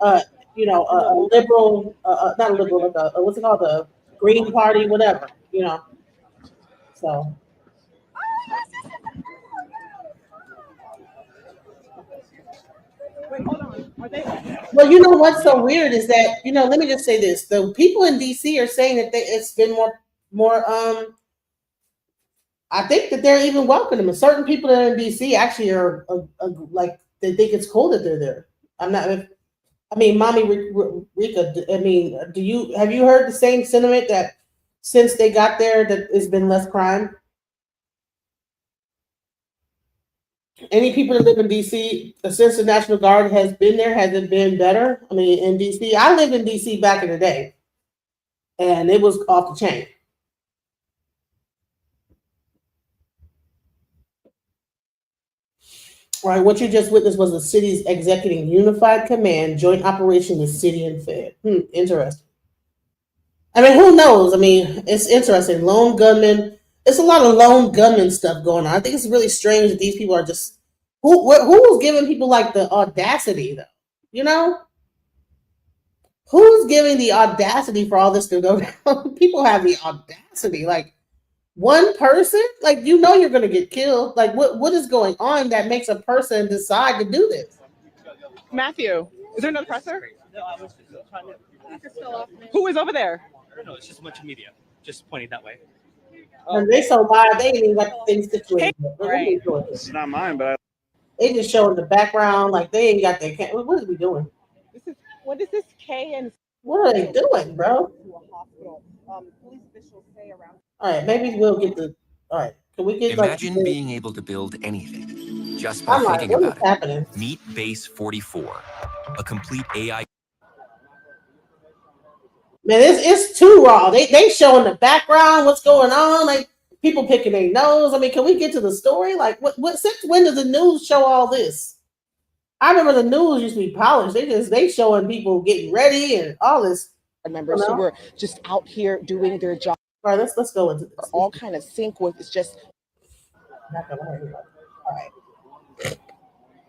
a liberal, not a liberal, like what's it called, the Green Party, whatever, So. Wait, hold on. Are they? Well, what's so weird is that, let me just say this: the people in DC are saying that it's been more. I think that they're even welcoming them. Certain people that are in DC actually are like they think it's cool that they're there. Mommy Rika, have you heard the same sentiment that since they got there that it's been less crime? Any people that live in DC, since the National Guard has been there, has it been better? In DC, I lived in DC back in the day, and it was off the chain. Right, what you just witnessed was the city's executing unified command, joint operation with city and Fed. Interesting. Who knows? It's interesting. Lone gunmen. It's a lot of lone gunman stuff going on. I think it's really strange that these people are just who was giving people like the audacity though. Who's giving the audacity for all this to go down? People have the audacity, like. One person, you're going to get killed. What is going on that makes a person decide to do this? Matthew, is there another presser? Who is over there? I don't know. It's just a bunch of media, just pointing that way. And they so live, they ain't even got the things situated. Right. It's not mine, but they just showing the background, like they ain't got their. What are we doing? What is this K and? What are they doing, bro? Police officials say around. All right, maybe we'll get the. All right, can we get Imagine being able to build anything just by thinking about it. Happening? Meet Base 44, a complete AI. Man, it's too raw. They showing the background, what's going on, like people picking their nose. Can we get to the story? Like, what? Since when does the news show all this? I remember the news used to be polished. They showing people getting ready and all this. Members who were just out here doing their job. All right, let's go into this. All kind of sync with it's just. All right.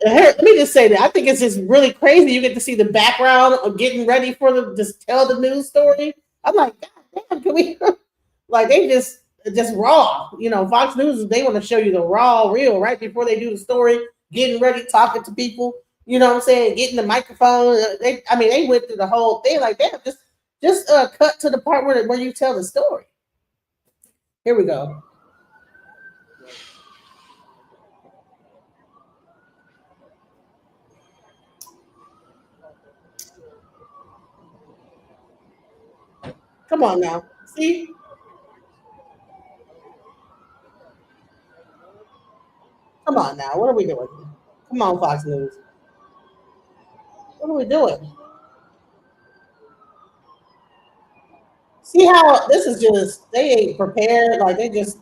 Here, let me just say that I think it's just really crazy. You get to see the background of getting ready for them to tell the news story. I'm like, God damn, can we? Like they just raw. Fox News, they want to show you the raw, real right before they do the story. Getting ready, talking to people. You know what I'm saying? Getting the microphone. They went through the whole thing. Like, damn, just cut to the part where you tell the story. Here we go. Come on now. See? Come on now. What are we doing? Come on, Fox News. What are we doing? See how this is just, they ain't prepared. Like they just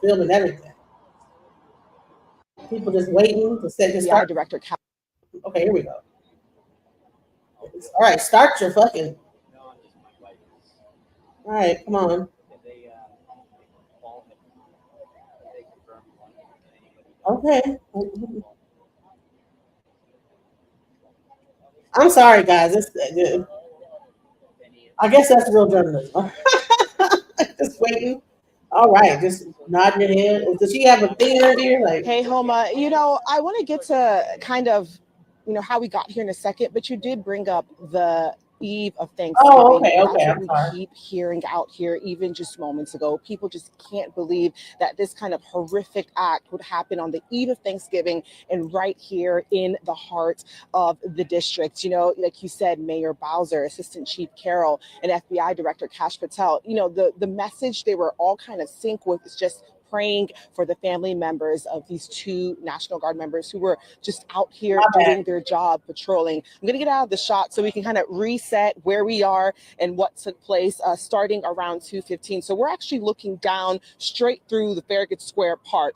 filming everything. People just waiting to set this start. Director. Okay, here we go. All right, start your fucking. All right, come on. Okay. I'm sorry, guys. I guess that's real journalism. Just waiting. All right, just nodding your head. Does she have a thing in her ear? Like, Hey, Homa, I want to get to kind of, how we got here in a second, but you did bring up the eve of Thanksgiving. oh, okay, And okay. that's I'm what sorry. we keep hearing out here, even just moments ago. People just can't believe that this kind of horrific act would happen on the eve of Thanksgiving and right here in the heart of the district. Like you said, Mayor Bowser, Assistant Chief Carroll, and FBI Director Kash Patel, the message they were all kind of sync with is just praying for the family members of these two National Guard members who were just out here doing their job, patrolling. I'm going to get out of the shot so we can kind of reset where we are and what took place starting around 2:15. So we're actually looking down straight through the Farragut Square Park.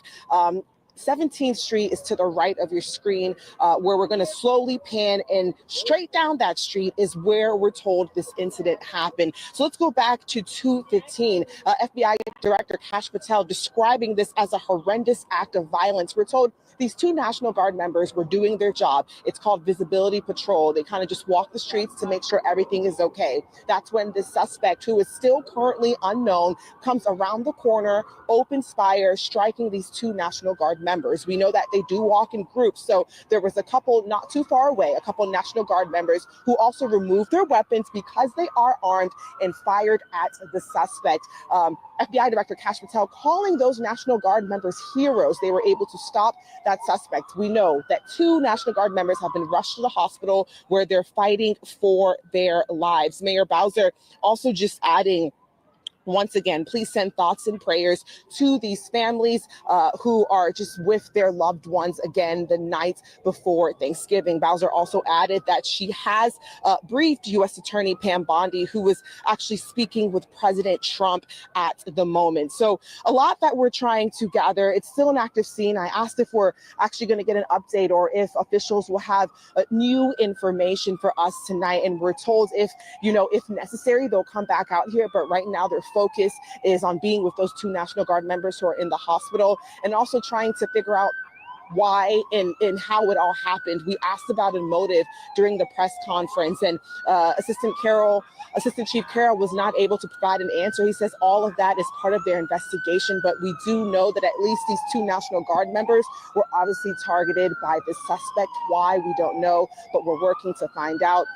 17th Street is to the right of your screen, where we're going to slowly pan, and straight down that street is where we're told this incident happened. So let's go back to 2:15. FBI Director Kash Patel describing this as a horrendous act of violence. We're told these two National Guard members were doing their job. It's called visibility patrol. They kind of just walk the streets to make sure everything is okay. That's when the suspect, who is still currently unknown, comes around the corner, opens fire, striking these two National Guard members. We know that they do walk in groups. So there was a couple not too far away, a couple National Guard members who also removed their weapons because they are armed and fired at the suspect. FBI Director Kash Patel calling those National Guard members heroes. They were able to stop that suspect. We know that two National Guard members have been rushed to the hospital where they're fighting for their lives. Mayor Bowser also just adding, once again, please send thoughts and prayers to these families who are just with their loved ones again the night before Thanksgiving. Bowser also added that she has briefed U.S. Attorney Pam Bondi, who was actually speaking with President Trump at the moment. So a lot that we're trying to gather. It's still an active scene. I asked if we're actually going to get an update or if officials will have new information for us tonight. And we're told if necessary, they'll come back out here. But right now, they're focus is on being with those two National Guard members who are in the hospital, and also trying to figure out why and how it all happened. We asked about a motive during the press conference, and Assistant Chief Carroll was not able to provide an answer. He says all of that is part of their investigation, but we do know that at least these two National Guard members were obviously targeted by the suspect. Why, we don't know, but we're working to find out.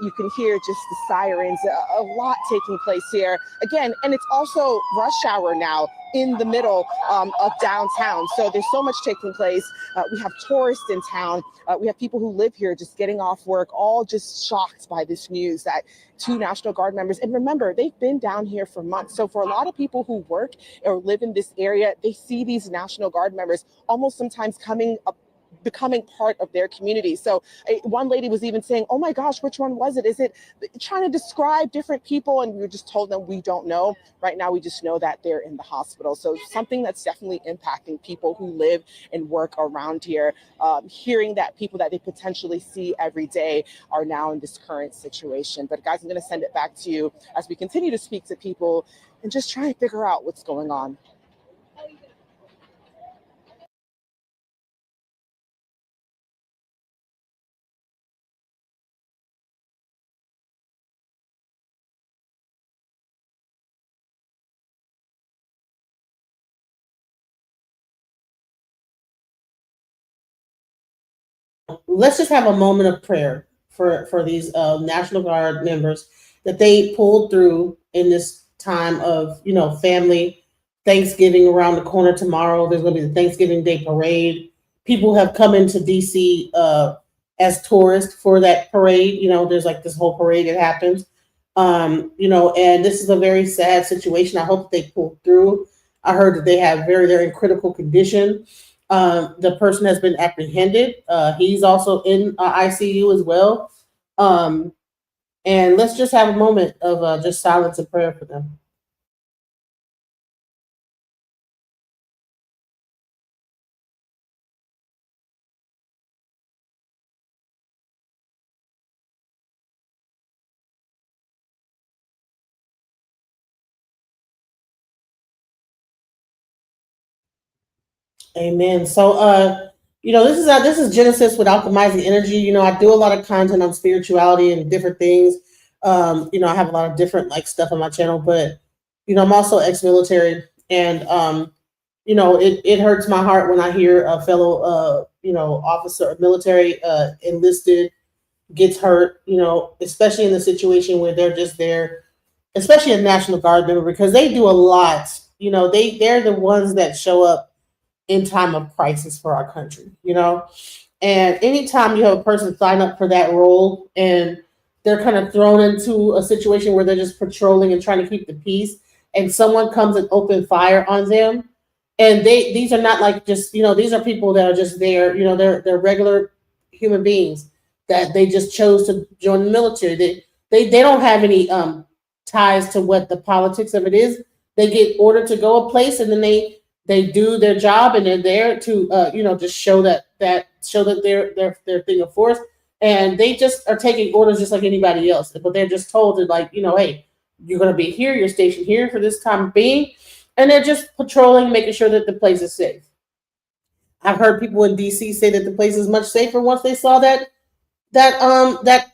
You can hear just the sirens, a lot taking place here. Again, and it's also rush hour now in the middle of downtown. So there's so much taking place. We have tourists in town. We have people who live here just getting off work, all just shocked by this news that two National Guard members, and remember, they've been down here for months. So for a lot of people who work or live in this area, they see these National Guard members almost sometimes becoming part of their community. So one lady was even saying, oh my gosh, which one was it? Is it trying to describe different people? And we were just told them we don't know. Right now, we just know that they're in the hospital. So something that's definitely impacting people who live and work around here, hearing that people that they potentially see every day are now in this current situation. But guys, I'm going to send it back to you as we continue to speak to people and just try and figure out what's going on. Let's just have a moment of prayer for these National Guard members that they pulled through in this time of family. Thanksgiving around the corner tomorrow. There's going to be the Thanksgiving Day parade. People have come into DC as tourists for that parade. There's like this whole parade that happens. And this is a very sad situation. I hope they pull through. I heard that they have very, very critical condition. The person has been apprehended. He's also in ICU as well. And let's just have a moment of just silence and prayer for them. Amen. So, this is Genesis with Alchemizing Energy. I do a lot of content on spirituality and different things. I have a lot of different stuff on my channel, but I'm also ex-military. And it hurts my heart when I hear a fellow officer, military enlisted gets hurt, especially in the situation where they're just there, especially a National Guard member, because they do a lot. They're the ones that show up in time of crisis for our country, and anytime you have a person sign up for that role and they're kind of thrown into a situation where they're just patrolling and trying to keep the peace, and someone comes and open fire on them, and these are not like just, these are people that are just there, they're regular human beings that they just chose to join the military. They don't have any ties to what the politics of it is. They get ordered to go a place, and then they do their job, and they're there to just show that they're thing of force, and they just are taking orders just like anybody else. But they're just told to hey, you're going to be here, you're stationed here for this time being, and they're just patrolling, making sure that the place is safe. I've heard people in DC say that the place is much safer once they saw that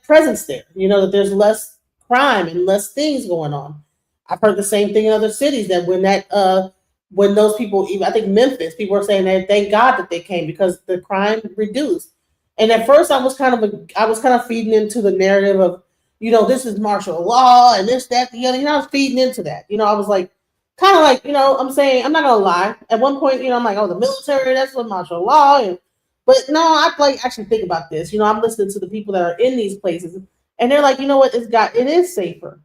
presence there, that there's less crime and less things going on. I've heard the same thing in other cities, that when those people, even I think Memphis, people are saying that thank God that they came because the crime reduced. And at first I was kind of feeding into the narrative of, this is martial law and this, that, the other. I was feeding into that. I was like, kind of like, I'm saying, I'm not gonna lie. At one point, I'm like, oh, the military, that's what martial law. But no, I actually think about this. I'm listening to the people that are in these places, and they're like, what, it is safer.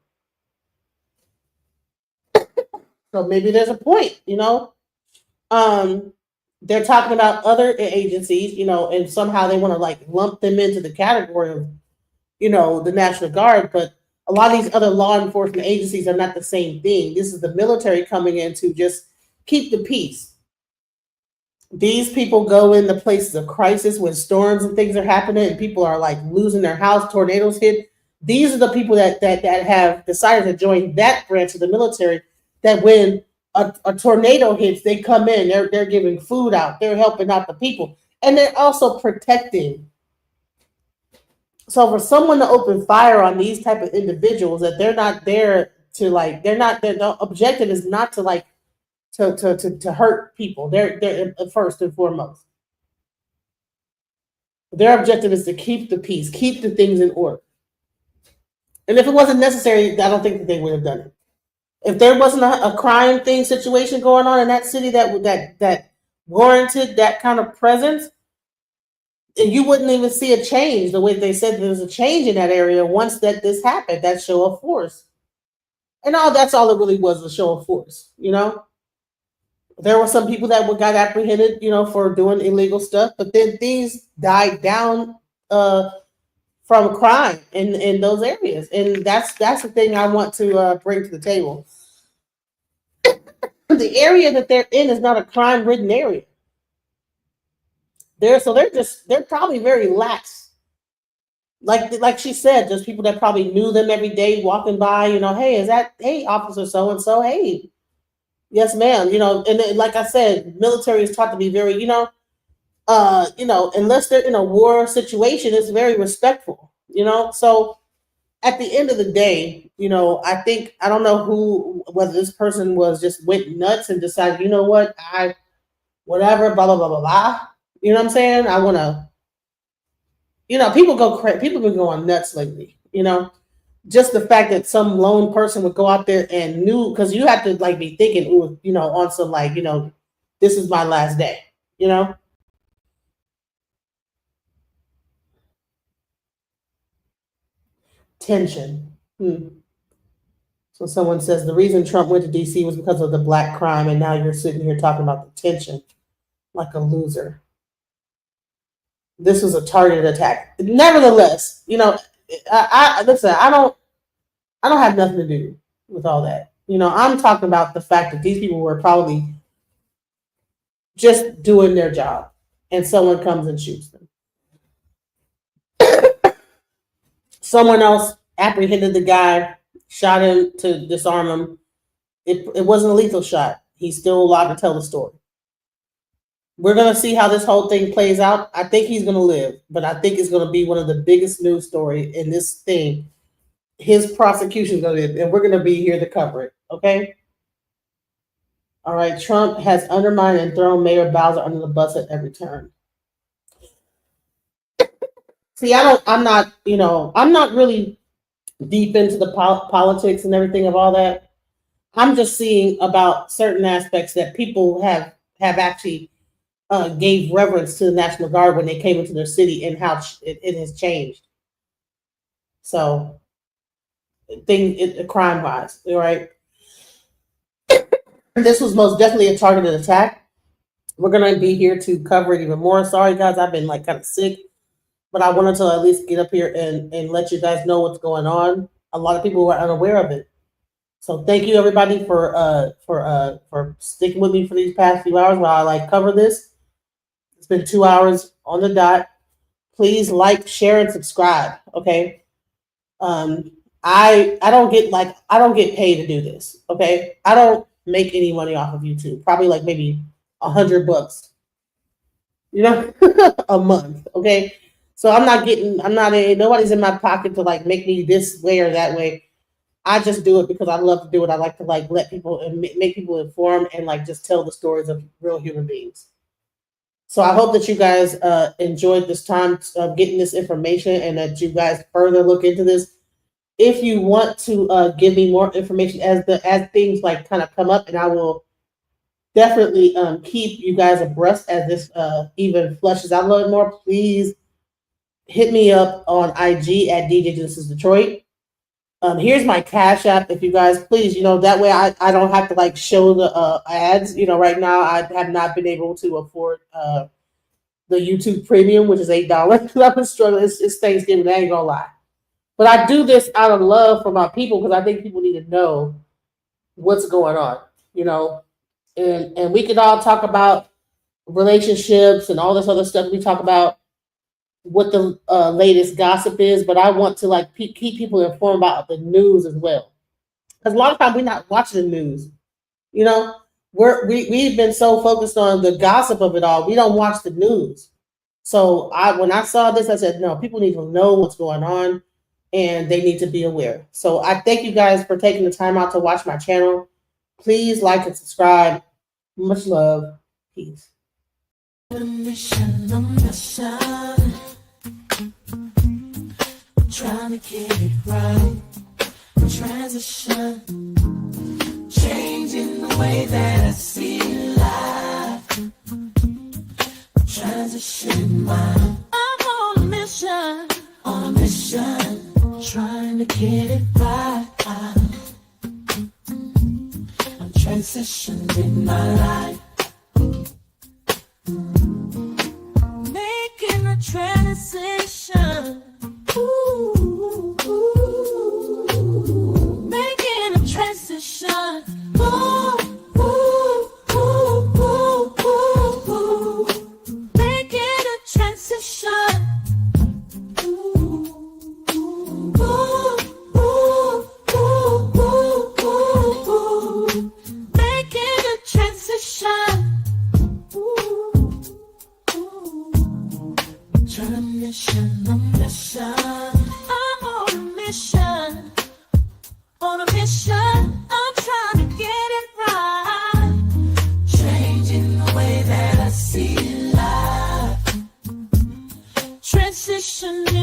So maybe there's a point, they're talking about other agencies, and somehow they want to lump them into the category of, the National Guard, but a lot of these other law enforcement agencies are not the same thing. This is the military coming in to just keep the peace. These people go into places of crisis when storms and things are happening and people are losing their house, tornadoes hit. These are the people that have decided to join that branch of the military, that when a tornado hits, they come in, they're giving food out, they're helping out the people, and they're also protecting. So for someone to open fire on these type of individuals, that they're not there to their objective is not to to hurt people. They're first and foremost. Their objective is to keep the peace, keep the things in order. And if it wasn't necessary, I don't think that they would have done it. If there wasn't a crime situation going on in that city that warranted that kind of presence, you wouldn't even see a change the way they said there was a change in that area once this happened, that show of force. And that's all it really was, a show of force, There were some people that got apprehended, for doing illegal stuff, but then things died down from crime in those areas. And that's the thing I want to bring to the table. The area that they're in is not a crime-ridden area. They're probably very lax. Like she said, there's people that probably knew them every day walking by, hey, officer so-and-so, hey, yes, ma'am, and like I said, military is taught to be very, unless they're in a war situation, it's very respectful, so at the end of the day, I don't know whether this person went nuts and decided, whatever, blah, blah, blah, blah, blah. You know what I'm saying? I want to, people go crazy. People been going nuts lately, just the fact that some lone person would go out there and knew, because you have to be thinking, on some this is my last day, Tension. So someone says the reason Trump went to DC was because of the black crime, and now you're sitting here talking about the tension like a loser. This was a targeted attack. Nevertheless, I listen, I don't have nothing to do with all that. I'm talking about the fact that these people were probably just doing their job, and someone comes and shoots them. Someone else apprehended the guy, shot him to disarm him. It wasn't a lethal shot. He's still allowed to tell the story. We're going to see how this whole thing plays out. I think he's going to live, but I think it's going to be one of the biggest news stories in this thing. His prosecution is going to, and we're going to be here to cover it. Okay. All right, Trump has undermined and thrown Mayor Bowser under the bus at every turn. See, I'm not really deep into the politics and everything of all that. I'm just seeing about certain aspects that people have actually gave reverence to the National Guard when they came into their city and how it has changed. So, crime-wise, all right? This was most definitely a targeted attack. We're going to be here to cover it even more. Sorry, guys, I've been like kind of sick, but I wanted to at least get up here and let you guys know what's going on. A lot of people were unaware of it. So thank you, everybody, for sticking with me for these past few hours while I cover this. It's been 2 hours on the dot. Please like, share, and subscribe. Okay. I don't get paid to do this. Okay. I don't make any money off of YouTube. Probably like maybe $100, a month. Okay. So nobody's in my pocket to like make me this way or that way. I just do it because I love to do it. I like to like let people and make people informed and like just tell the stories of real human beings. So I hope that you guys enjoyed this time of getting this information and that you guys further look into this. If you want to give me more information as things like kind of come up, and I will definitely keep you guys abreast as this even fleshes out a little more, please hit me up on IG at DJ Genesis Detroit. Here's my Cash App. If you guys please, that way I don't have to like show the ads. Right now I have not been able to afford the YouTube Premium, which is $8. I've been struggling. It's Thanksgiving. I ain't gonna lie. But I do this out of love for my people because I think people need to know what's going on, and we could all talk about relationships and all this other stuff. We talk about what the latest gossip is, but I want to like keep people informed about the news as well. Because a lot of times we're not watching the news, we've been so focused on the gossip of it all. We don't watch the news. So when I saw this, I said, no, people need to know what's going on. And they need to be aware. So I thank you guys for taking the time out to watch my channel. Please like and subscribe. Much love. Peace. Trying to get it right. Transition. Changing the way that I see life. Transition mind. I'm on a mission. Trying to get it right. I'm transitioning my life. Making a transition. Ooh, making a transition. Ooh, ooh, ooh, ooh, ooh. Making a transition. On a mission, I'm trying to get it right. Changing the way that I see life. Transitioning.